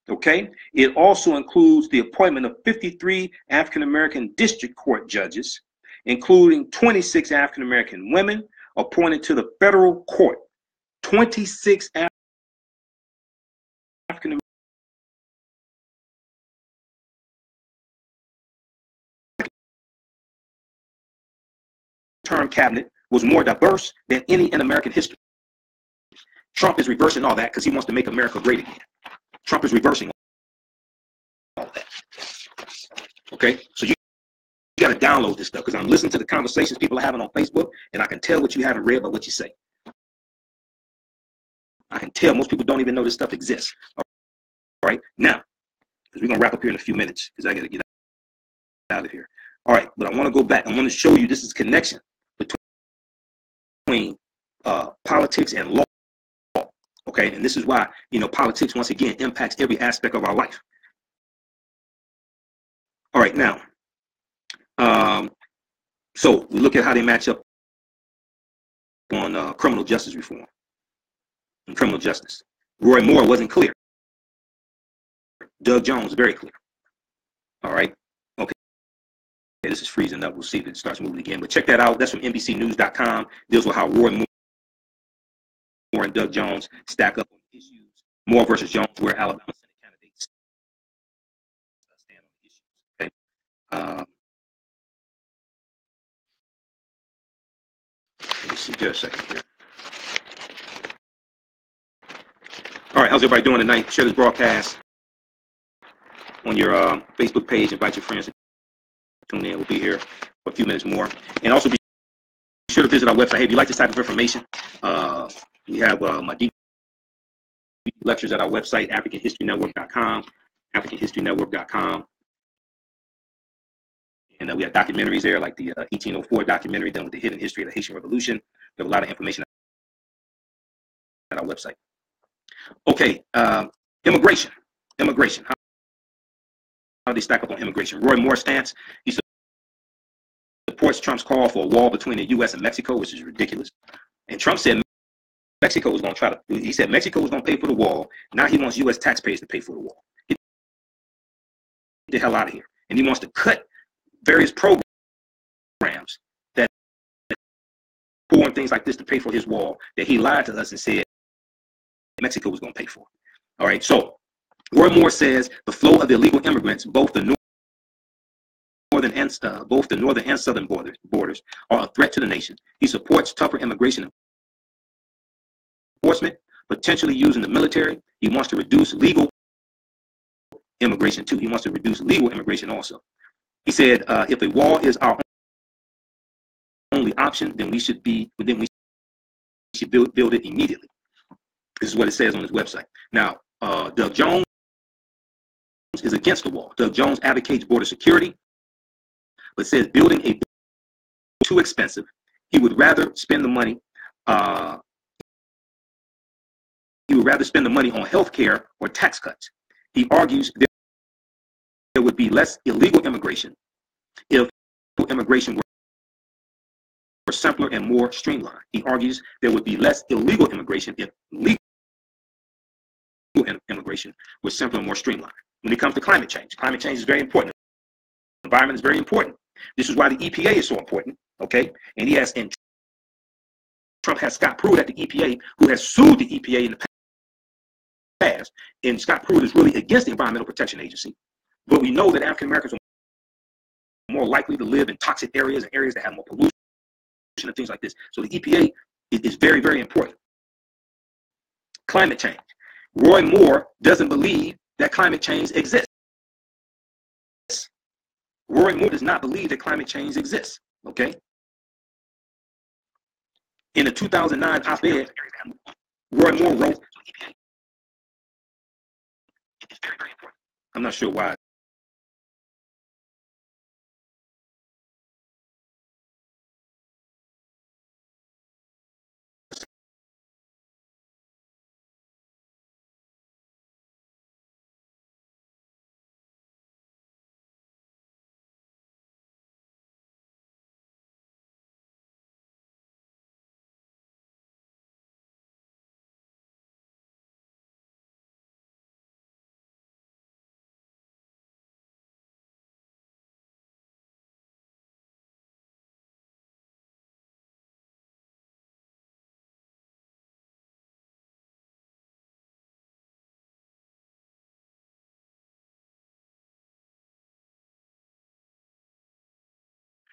Okay. It also includes the appointment of 53 African American district court judges, including 26 African American women appointed to the federal court. 26 African term cabinet was more diverse than any in American history. Trump is reversing all that because he wants to make America great again. Trump is reversing all that. Okay, so you got to download this stuff, because I'm listening to the conversations people are having on Facebook, and I can tell what you haven't read by what you say. I can tell most people don't even know this stuff exists. All right, now, because we're going to wrap up here in a few minutes, because I got to get out of here. All right, but I want to go back. I want to show you this is connection between politics and law. Okay, and this is why, politics, once again, impacts every aspect of our life. All right, now, so we look at how they match up on criminal justice reform. in criminal justice. Roy Moore wasn't clear. Doug Jones, very clear. All right. Okay. This is freezing up. We'll see if it starts moving again. But check that out. That's from NBCnews.com. Deals with how Roy Moore and Doug Jones stack up on issues. Moore versus Jones, where Alabama Senate candidates stand on the issues. Okay. Let me see just a second here. All right, how's everybody doing tonight? Share this broadcast on your Facebook page. Invite your friends to tune in. We'll be here for a few minutes more. And also be sure to visit our website. Hey, if you like this type of information, we have my deep lectures at our website, AfricanHistoryNetwork.com, AfricanHistoryNetwork.com. And we have documentaries there, like the 1804 documentary done with the hidden history of the Haitian Revolution. We have a lot of information at our website. Okay, immigration. How do they stack up on immigration? Roy Moore's stance, he supports Trump's call for a wall between the U.S. and Mexico, which is ridiculous. And Trump said Mexico was going to he said Mexico was going to pay for the wall. Now he wants U.S. taxpayers to pay for the wall. Get the hell out of here. And he wants to cut various programs that pour things like this to pay for his wall that he lied to us and said Mexico was going to pay for. All right, so Roy Moore says the flow of illegal immigrants, both the northern and southern borders, are a threat to the nation. He supports tougher immigration enforcement, potentially using the military. He wants to reduce legal immigration too. He wants to reduce legal immigration also. He said, if a wall is our only option, then we should build it immediately. This is what it says on his website. Now, Doug Jones is against the wall. Doug Jones advocates border security, but says building a too expensive. He would rather spend the money. He would rather spend the money on health care or tax cuts. He argues there would be less illegal immigration if immigration were simpler and more streamlined. He argues there would be less illegal immigration if legal immigration was simpler and more streamlined. When it comes to climate change is very important. The environment is very important. This is why the EPA is so important. Okay, and Trump has Scott Pruitt at the EPA, who has sued the EPA in the past. And Scott Pruitt is really against the Environmental Protection Agency. But we know that African Americans are more likely to live in toxic areas and areas that have more pollution and things like this. So the EPA is very, very important. Climate change. Roy Moore doesn't believe that climate change exists. Roy Moore does not believe that climate change exists. Okay. In a 2009 op-ed, Roy Moore wrote, it's very, very important. I'm not sure why.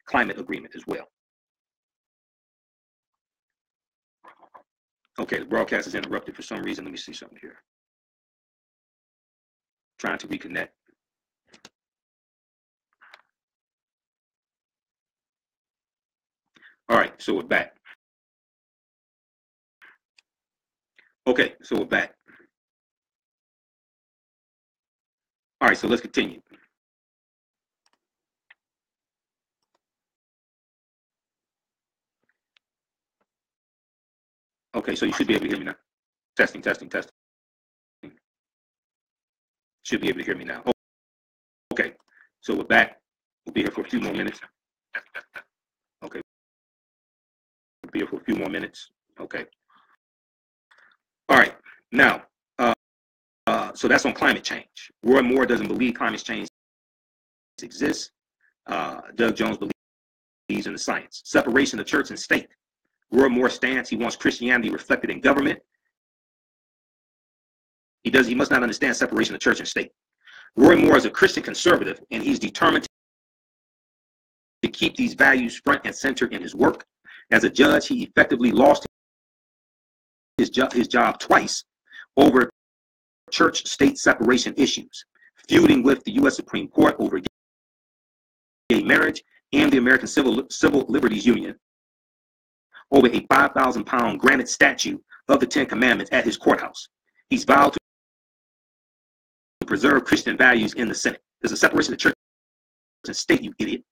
Climate agreement as well. Okay, the broadcast is interrupted for some reason. Let me see something here. Trying to reconnect. All right, so we're back. Okay, so we're back. All right, so let's continue. Okay, so you should be able to hear me now. Testing. Should be able to hear me now. Okay, so we're back. We'll be here for a few more minutes. Okay, we'll be here for a few more minutes. Okay. All right. Now, so that's on climate change. Roy Moore doesn't believe climate change exists. Doug Jones believes in the science. Separation of church and state. Roy Moore's stance, he wants Christianity reflected in government. He must not understand separation of church and state. Roy Moore is a Christian conservative, and he's determined to keep these values front and center in his work. As a judge, he effectively lost his job twice over church-state separation issues, feuding with the U.S. Supreme Court over gay marriage and the American Civil Liberties Union over a 5,000-pound granite statue of the Ten Commandments at his courthouse. He's vowed to preserve Christian values in the Senate. There's a separation of church and state, you idiot.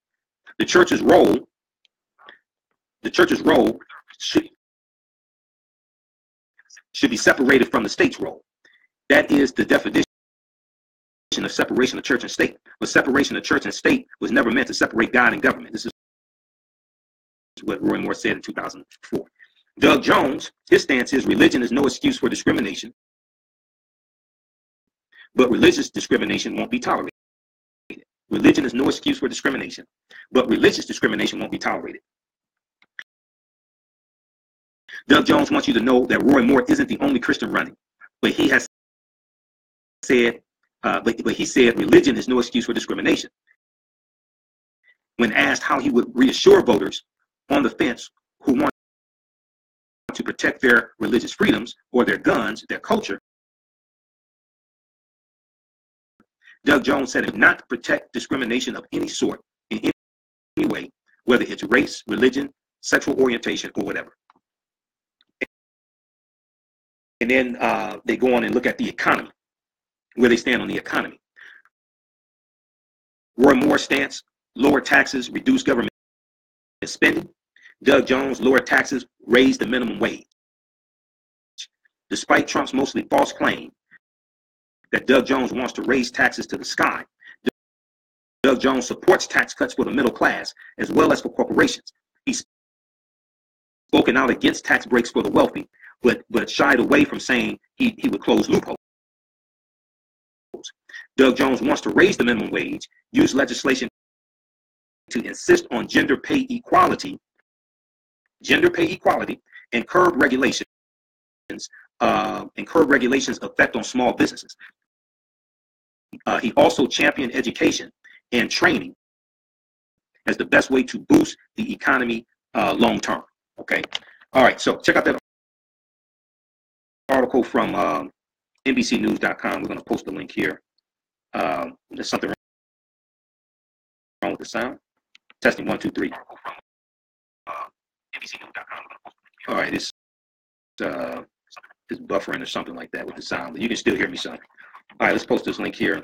The church's role should be separated from the state's role. That is the definition of separation of church and state. But separation of church and state was never meant to separate God and government. This is what Roy Moore said in 2004. Doug Jones, his stance is religion is no excuse for discrimination, but religious discrimination won't be tolerated. Religion is no excuse for discrimination, but religious discrimination won't be tolerated. Doug Jones wants you to know that Roy Moore isn't the only Christian running, but he has said, but he said religion is no excuse for discrimination. When asked how he would reassure voters on the fence who want to protect their religious freedoms or their guns, their culture, Doug Jones said, not to protect discrimination of any sort in any way, whether it's race, religion, sexual orientation, or whatever. And then they go on and look at the economy, where they stand on the economy. Roy Moore's stance, lower taxes, reduce government spending. Doug Jones, lower taxes, raise the minimum wage. Despite Trump's mostly false claim that Doug Jones wants to raise taxes to the sky, Doug Jones supports tax cuts for the middle class as well as for corporations. He's spoken out against tax breaks for the wealthy, but shied away from saying he would close loopholes. Doug Jones wants to raise the minimum wage, use legislation to insist on gender pay equality, and curb regulations effect on small businesses. He also championed education and training as the best way to boost the economy long term. Okay, all right. So check out that article from NBCnews.com. We're going to post the link here. There's something wrong with the sound. Testing 1, 2, 3. All right, it's buffering or something like that with the sound, but you can still hear me, son. All right, let's post this link here.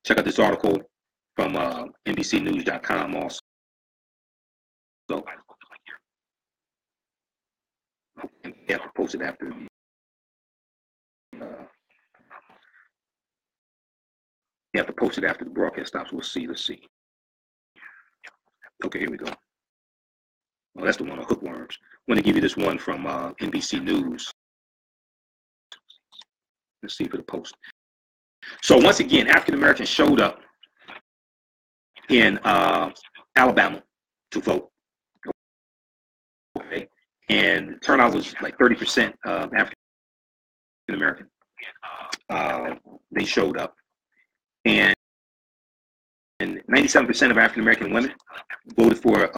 Check out this article from NBCnews.com also. So, and you have to post it after. You have to post it after the broadcast stops. We'll see. Let's see. Okay, here we go. Well, that's the one on hookworms. I'm going to give you this one from NBC News. Let's see if it'll post. So once again, African Americans showed up in Alabama to vote. Okay, and the turnout was like 30% African American. They showed up, and 97% of African American women voted for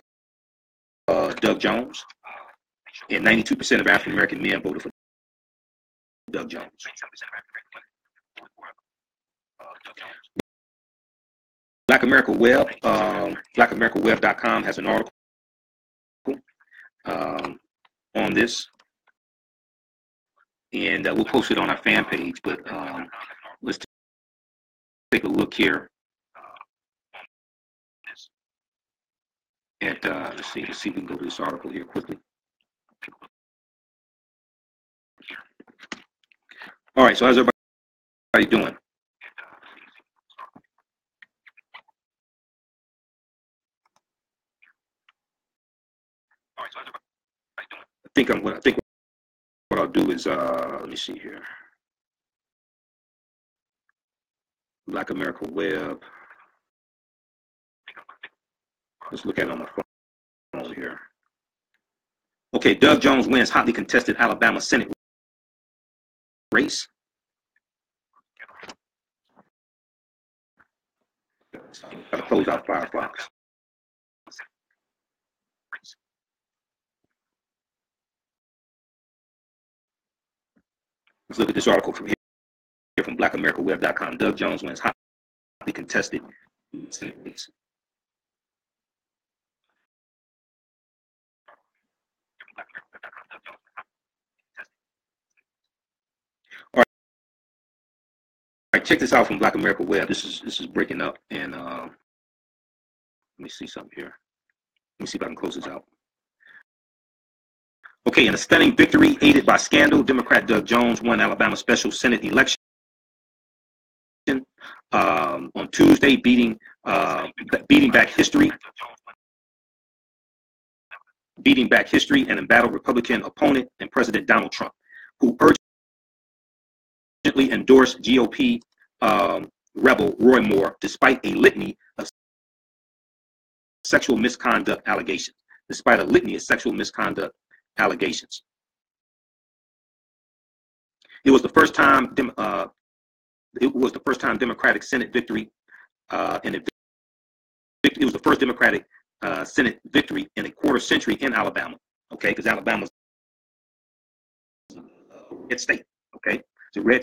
Doug Jones, and 92% of African American men voted for Doug Jones. Black America Web, blackamericaweb.com has an article on this, and we'll post it on our fan page. But let's take a look here at let's see if we can go to this article here quickly. All right, so how's everybody doing? think what I'll do is let me see here. Black America Web. Let's look at it on my phone here. Okay, Doug Jones wins hotly contested Alabama Senate race. Gotta close out Firefox. Let's look at this article from here from blackamericaweb.com. Doug Jones wins hotly contested Senate race. All right, check this out from Black America Web. This is breaking up, and let me see something here. Let me see if I can close this out. Okay, in a stunning victory aided by scandal, Democrat Doug Jones won Alabama special Senate election on Tuesday, beating back history and embattled Republican opponent and President Donald Trump, who urgently endorsed GOP rebel Roy Moore despite a litany of sexual misconduct allegations. It was the first time Democratic Senate victory, and it was the first Democratic Senate victory in a quarter century in Alabama. Okay, because Alabama's a red state. Okay, it's a red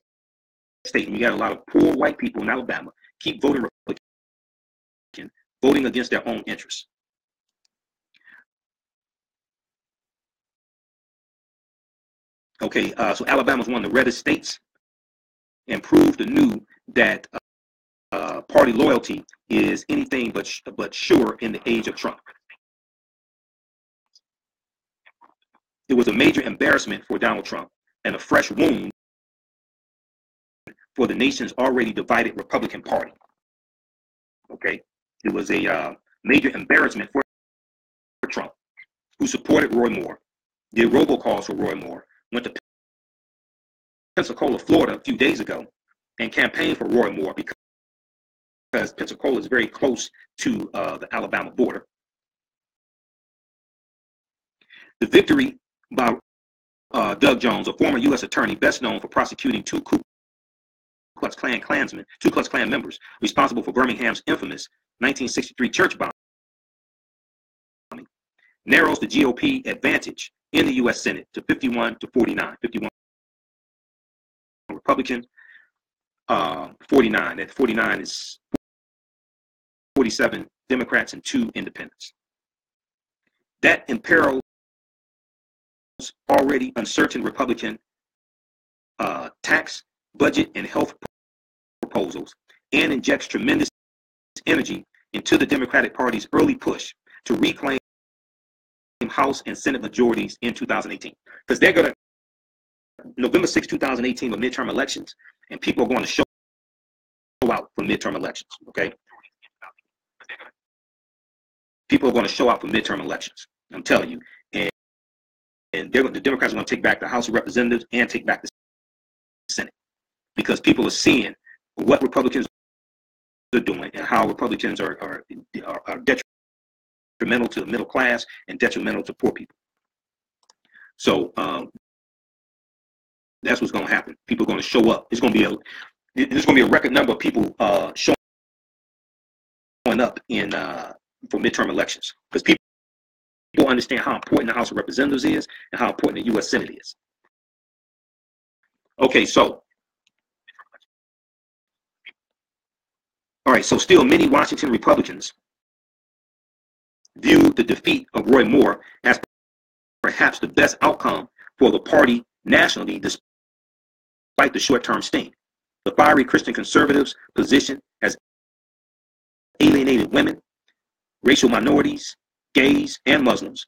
state, and you got a lot of poor white people in Alabama keep voting Republican, voting against their own interests. Okay, so Alabama's one of the reddest states, and proved anew that party loyalty is anything but sure in the age of Trump. It was a major embarrassment for Donald Trump and a fresh wound for the nation's already divided Republican Party. Okay, it was a major embarrassment for Trump, who supported Roy Moore, did robocalls for Roy Moore, went to Pensacola, Florida a few days ago and campaigned for Roy Moore because Pensacola is very close to the Alabama border. The victory by Doug Jones, a former U.S. attorney best known for prosecuting two Ku Klux Klan members responsible for Birmingham's infamous 1963 church bombing, narrows the GOP advantage in the U.S. Senate to 51 to 49. 51 Republican, 49. That 49 is 47 Democrats and 2 independents. That imperils already uncertain Republican tax, budget, and health proposals, and injects tremendous energy into the Democratic Party's early push to reclaim House and Senate majorities in 2018. Because they're going to, November 6, 2018, with midterm elections, and people are going to show out for midterm elections, okay? People are going to show out for midterm elections, I'm telling you. And the Democrats are going to take back the House of Representatives and take back the Senate, because people are seeing what Republicans are doing and how Republicans are detrimental to the middle class and detrimental to poor people. So that's what's going to happen. People are going to show up. There's going to be a record number of people showing up in for midterm elections, because people understand how important the House of Representatives is and how important the U.S. Senate is. Okay, so all right, so still many Washington Republicans view the defeat of Roy Moore as perhaps the best outcome for the party nationally, despite the short-term sting. The fiery Christian conservatives' position has alienated women, racial minorities, gays, and Muslims.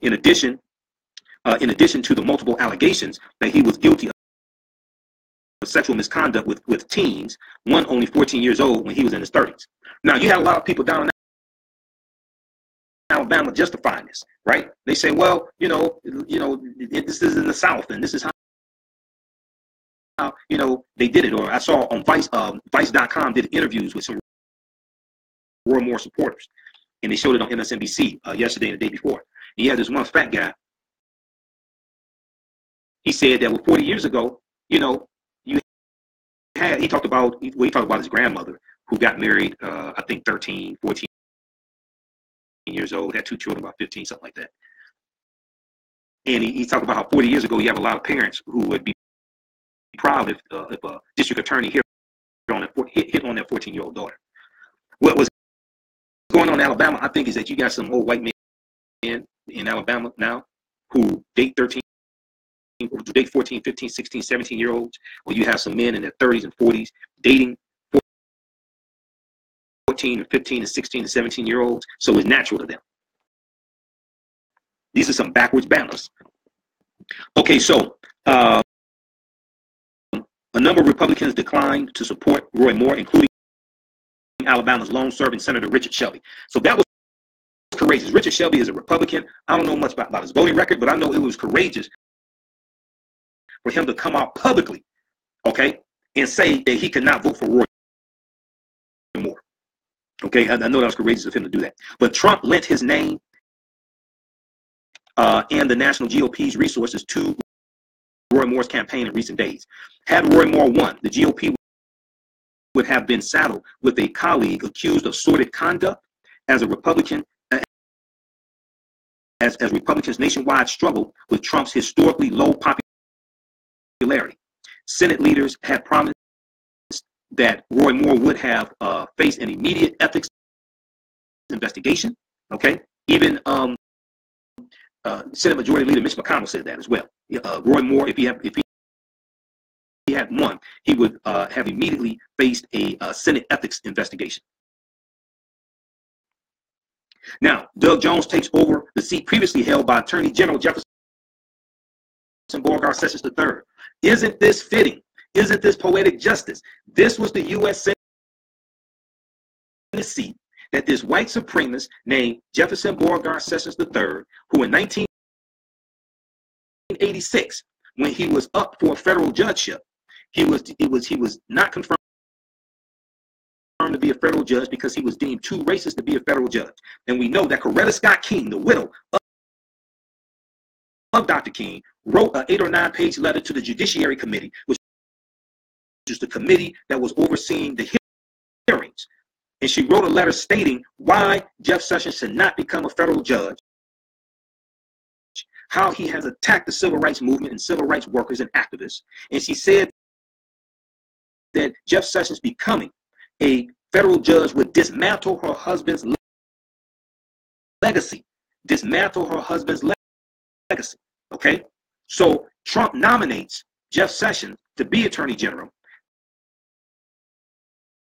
In addition to the multiple allegations that he was guilty of sexual misconduct with teens, one only 14 years old when he was in his 30s. Now, you had a lot of people down in Alabama justifying this, right? They say, well, this is in the South, and this is how they did it. Or I saw on Vice.com did interviews with some Roy Moore supporters, and they showed it on MSNBC yesterday and the day before. And you had this one fat guy. He said that 40 years ago, he talked about his grandmother who got married, I think 13, 14 years old, had 2 children, about 15, something like that. And he talked about how 40 years ago you have a lot of parents who would be proud if a district attorney hit on that 14-year-old daughter. What was going on in Alabama, I think, is that you got some old white men in Alabama now who date 14, 15, 16, 17-year-olds, or you have some men in their 30s and 40s dating 14 and 15 and 16 and 17-year-olds, so it's natural to them. These are some backwards banners. Okay, so a number of Republicans declined to support Roy Moore, including Alabama's lone-serving Senator Richard Shelby. So that was courageous. Richard Shelby is a Republican. I don't know much about his voting record, but I know it was courageous for him to come out publicly, okay, and say that he could not vote for Roy Moore. Okay, I know that was courageous of him to do that. But Trump lent his name and the national GOP's resources to Roy Moore's campaign in recent days. Had Roy Moore won, the GOP would have been saddled with a colleague accused of sordid conduct as a Republican, as Republicans nationwide struggle with Trump's historically low popularity. Senate leaders had promised that Roy Moore would have faced an immediate ethics investigation. Okay, even Senate Majority Leader Mitch McConnell said that as well. Roy Moore, if he had won, he would have immediately faced a Senate ethics investigation. Now, Doug Jones takes over the seat previously held by Attorney General Jefferson Beauregard Sessions III. Isn't this fitting? Isn't this poetic justice? This was the U.S. Senate seat that this white supremacist named Jefferson Beauregard Sessions III, who in 1986, when he was up for a federal judgeship, he was not confirmed to be a federal judge because he was deemed too racist to be a federal judge. And we know that Coretta Scott King, the widow of Dr. King, wrote an 8 or 9 page letter to the Judiciary Committee, which is the committee that was overseeing the hearings. And she wrote a letter stating why Jeff Sessions should not become a federal judge, how he has attacked the civil rights movement and civil rights workers and activists. And she said that Jeff Sessions becoming a federal judge would dismantle her husband's legacy. Dismantle her husband's legacy. Okay? So Trump nominates Jeff Sessions to be Attorney General.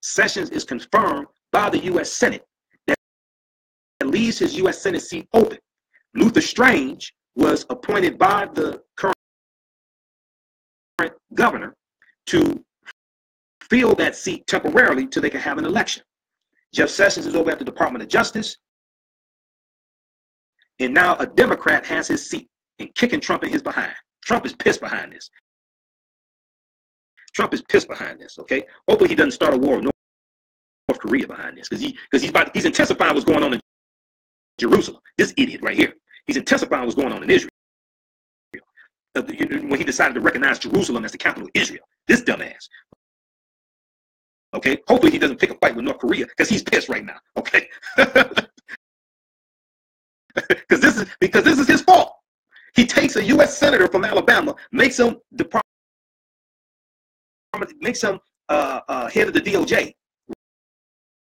Sessions is confirmed by the U.S. Senate that leaves his U.S. Senate seat open. Luther Strange was appointed by the current governor to fill that seat temporarily till they can have an election. Jeff Sessions is over at the Department of Justice, and now a Democrat has his seat and kicking Trump in his behind. Trump is pissed behind this. Trump is pissed behind this. Okay, hopefully he doesn't start a war with North Korea behind this, because he's intensifying what's going on in Jerusalem. This idiot right here, he's intensifying what's going on in Israel. When he decided to recognize Jerusalem as the capital of Israel, this dumbass. Okay, hopefully he doesn't pick a fight with North Korea because he's pissed right now. Okay, because this is his fault. He takes a U.S. senator from Alabama, makes him head of the DOJ,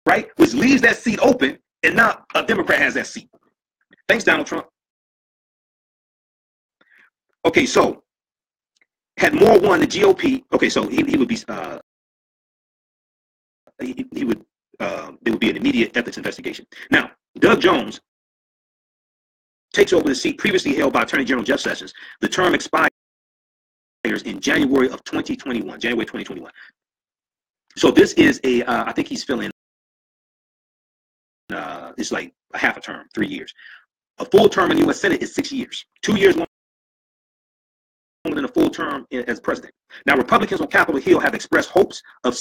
right? Which leaves that seat open, and now a Democrat has that seat. Thanks, Donald Trump. Okay, so had Moore won the GOP, okay, so he would be there would be an immediate ethics investigation. Now, Doug Jones takes over the seat previously held by Attorney General Jeff Sessions. The term expires in January of 2021, January 2021. So this is I think he's filling, it's like a half a term, 3 years. A full term in the U.S. Senate is 6 years, 2 years longer than a full term as president. Now, Republicans on Capitol Hill have expressed hopes of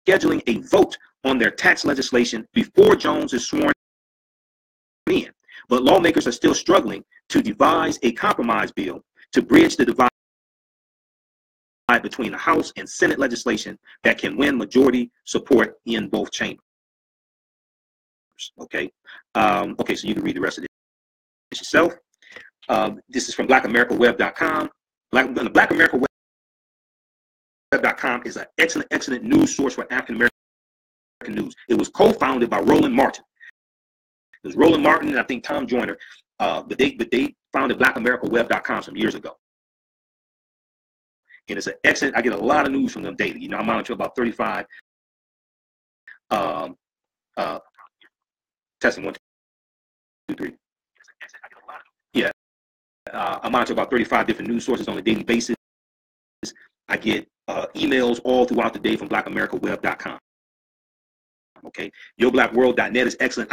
scheduling a vote on their tax legislation before Jones is sworn in, but lawmakers are still struggling to devise a compromise bill to bridge the divide between the House and Senate legislation that can win majority support in both chambers. Okay, okay, so you can read the rest of this yourself. This is from blackamericaweb.com. blackamericaweb.com is an excellent news source for African American news. It was co-founded by Roland Martin. It was Roland Martin and I think Tom Joyner, but they founded blackamericaweb.com some years ago. And it's an excellent, I get a lot of news from them daily. You know, I monitor about 35 testing 1, 2, 3. Yeah. I monitor about 35 different news sources on a daily basis. I get emails all throughout the day from blackamericaweb.com. Okay. YourBlackWorld.net is excellent.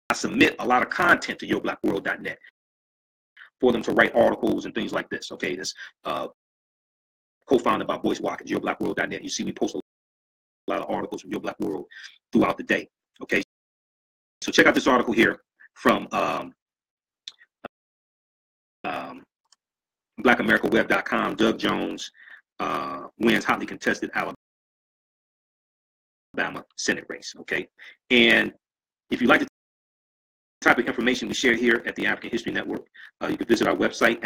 I submit a lot of content to YourBlackWorld.net for them to write articles and things like this. Okay. This co-founded by Boyce Watkins, YourBlackWorld.net. You see me post a lot of articles from Your Black World throughout the day. Okay. So check out this article here from blackamericaweb.com. Doug Jones wins hotly contested Alabama Senate race. Okay. And if you like the type of information we share here at the African History Network, you can visit our website,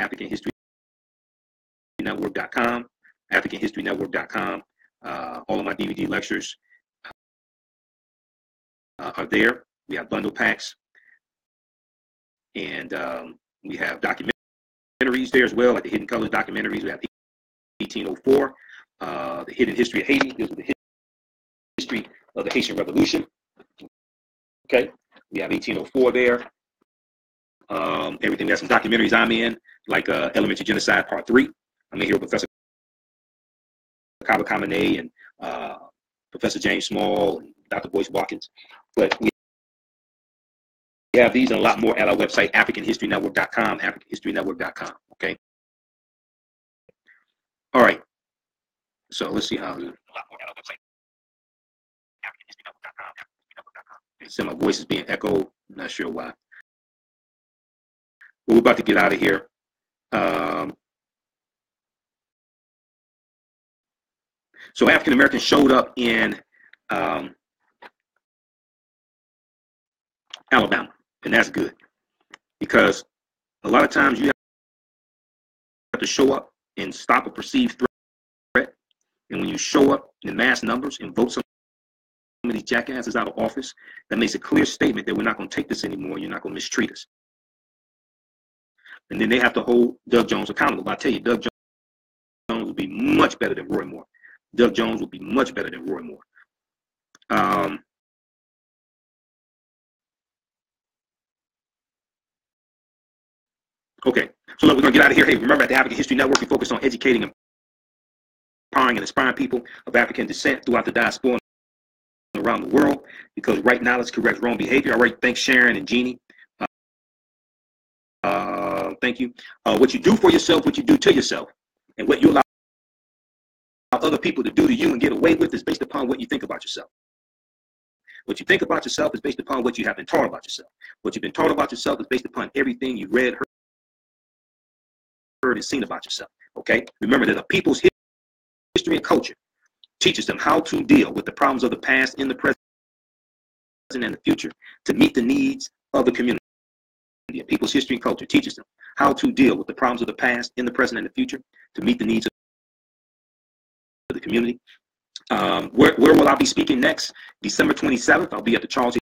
AfricanHistoryNetwork.com, AfricanHistoryNetwork.com. All of my DVD lectures are there. We have bundle packs, and we have documentaries there as well, like the Hidden Colors documentaries. We have 1804, the Hidden History of Haiti, deals with the history of the Haitian Revolution. Okay, we have 1804 there. Everything, that's some documentaries I'm in, like Elementary Genocide Part 3. I'm in here with Professor Kaba Kamene and Professor James Small and Dr. Boyce Watkins. But we have these and a lot more at our website, AfricanHistoryNetwork.com, AfricanHistoryNetwork.com. Okay. All right. So let's see how. A lot more at our website, AfricanHistoryNetwork.com. So my voice is being echoed. I'm not sure why. But we're about to get out of here. So African Americans showed up in Alabama, and that's good, because a lot of times you have to show up and stop a perceived threat, and when you show up in mass numbers and vote some of these jackasses out of office, that makes a clear statement that we're not going to take this anymore. You're not going to mistreat us. And then they have to hold Doug Jones accountable. But I tell you, Doug Jones would be much better than Roy Moore. Doug Jones would be much better than Roy Moore. Okay, so look, we're going to get out of here. Hey, remember, at the African History Network, we focus on educating, empowering, and inspiring people of African descent throughout the diaspora and around the world, because right knowledge corrects wrong behavior. All right, thanks, Sharon and Jeannie. Thank you. What you do for yourself, what you do to yourself, and what you allow other people to do to you and get away with is based upon what you think about yourself. What you think about yourself is based upon what you have been taught about yourself. What you've been taught about yourself is based upon everything you read, heard, and seen about yourself. Okay? Remember that a people's history and culture teaches them how to deal with the problems of the past, in the present, and the future to meet the needs of the community. A people's history and culture teaches them how to deal with the problems of the past, in the present, and the future to meet the needs of the community. Where will I be speaking next? December 27th, I'll be at the Charles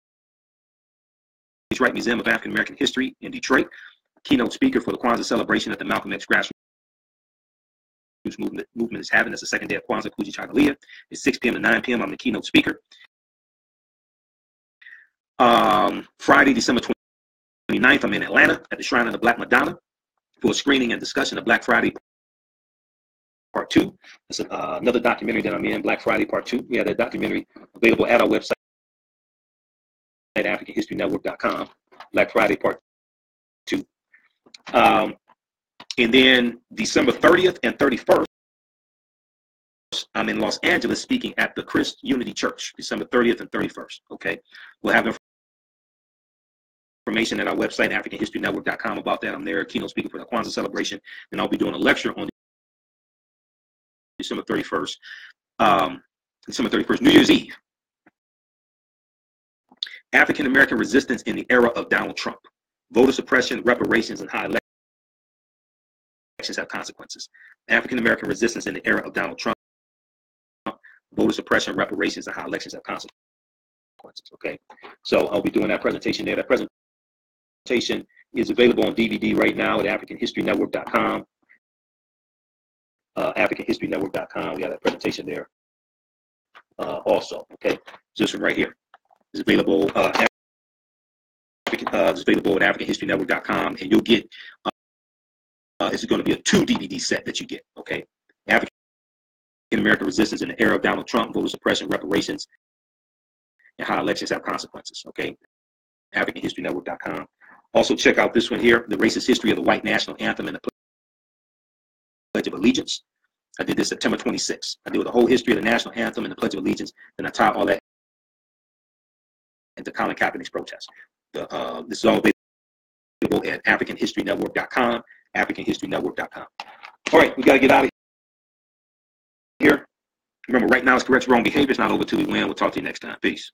H. Wright Museum of African American History in Detroit. Keynote speaker for the Kwanzaa celebration that the Malcolm X grassroots movement is having. That's the second day of Kwanzaa, Kuji Chagalia. It's 6 p.m. to 9 p.m. I'm the keynote speaker. Friday, December 29th, I'm in Atlanta at the Shrine of the Black Madonna for a screening and discussion of Black Friday Part 2. It's another documentary that I'm in, Black Friday Part 2. We have that documentary available at our website at AfricanHistoryNetwork.com. Black Friday Part 2. And then December 30th and 31st, I'm in Los Angeles speaking at the Christ Unity Church, December 30th and 31st. Okay. We'll have information at our website, AfricanHistoryNetwork.com, about that. I'm there, keynote speaker for the Kwanzaa celebration. And I'll be doing a lecture on December 31st. December 31st, New Year's Eve. African American resistance in the era of Donald Trump. Voter suppression, reparations, and high elections have consequences. African American resistance in the era of Donald Trump. Voter suppression, reparations, and high elections have consequences. Okay, so I'll be doing that presentation there. That presentation is available on DVD right now at AfricanHistoryNetwork.com. AfricanHistoryNetwork.com. We have that presentation there also. Okay, this one right here is available. It's available at AfricanHistoryNetwork.com, and you'll get. It's going to be a 2 DVD set that you get. Okay, African American resistance in the era of Donald Trump, voter suppression, reparations, and how elections have consequences. Okay, AfricanHistoryNetwork.com. Also check out this one here, the racist history of the white national anthem and the Pledge of Allegiance. I did this September 26th. I did the whole history of the national anthem and the Pledge of Allegiance, and I tie all that into Colin Kaepernick's protest. This is all available at AfricanHistoryNetwork.com, AfricanHistoryNetwork.com. All right, we got to get out of here. Remember, right now it's correct wrong behavior. It's not over till we win. We'll talk to you next time. Peace.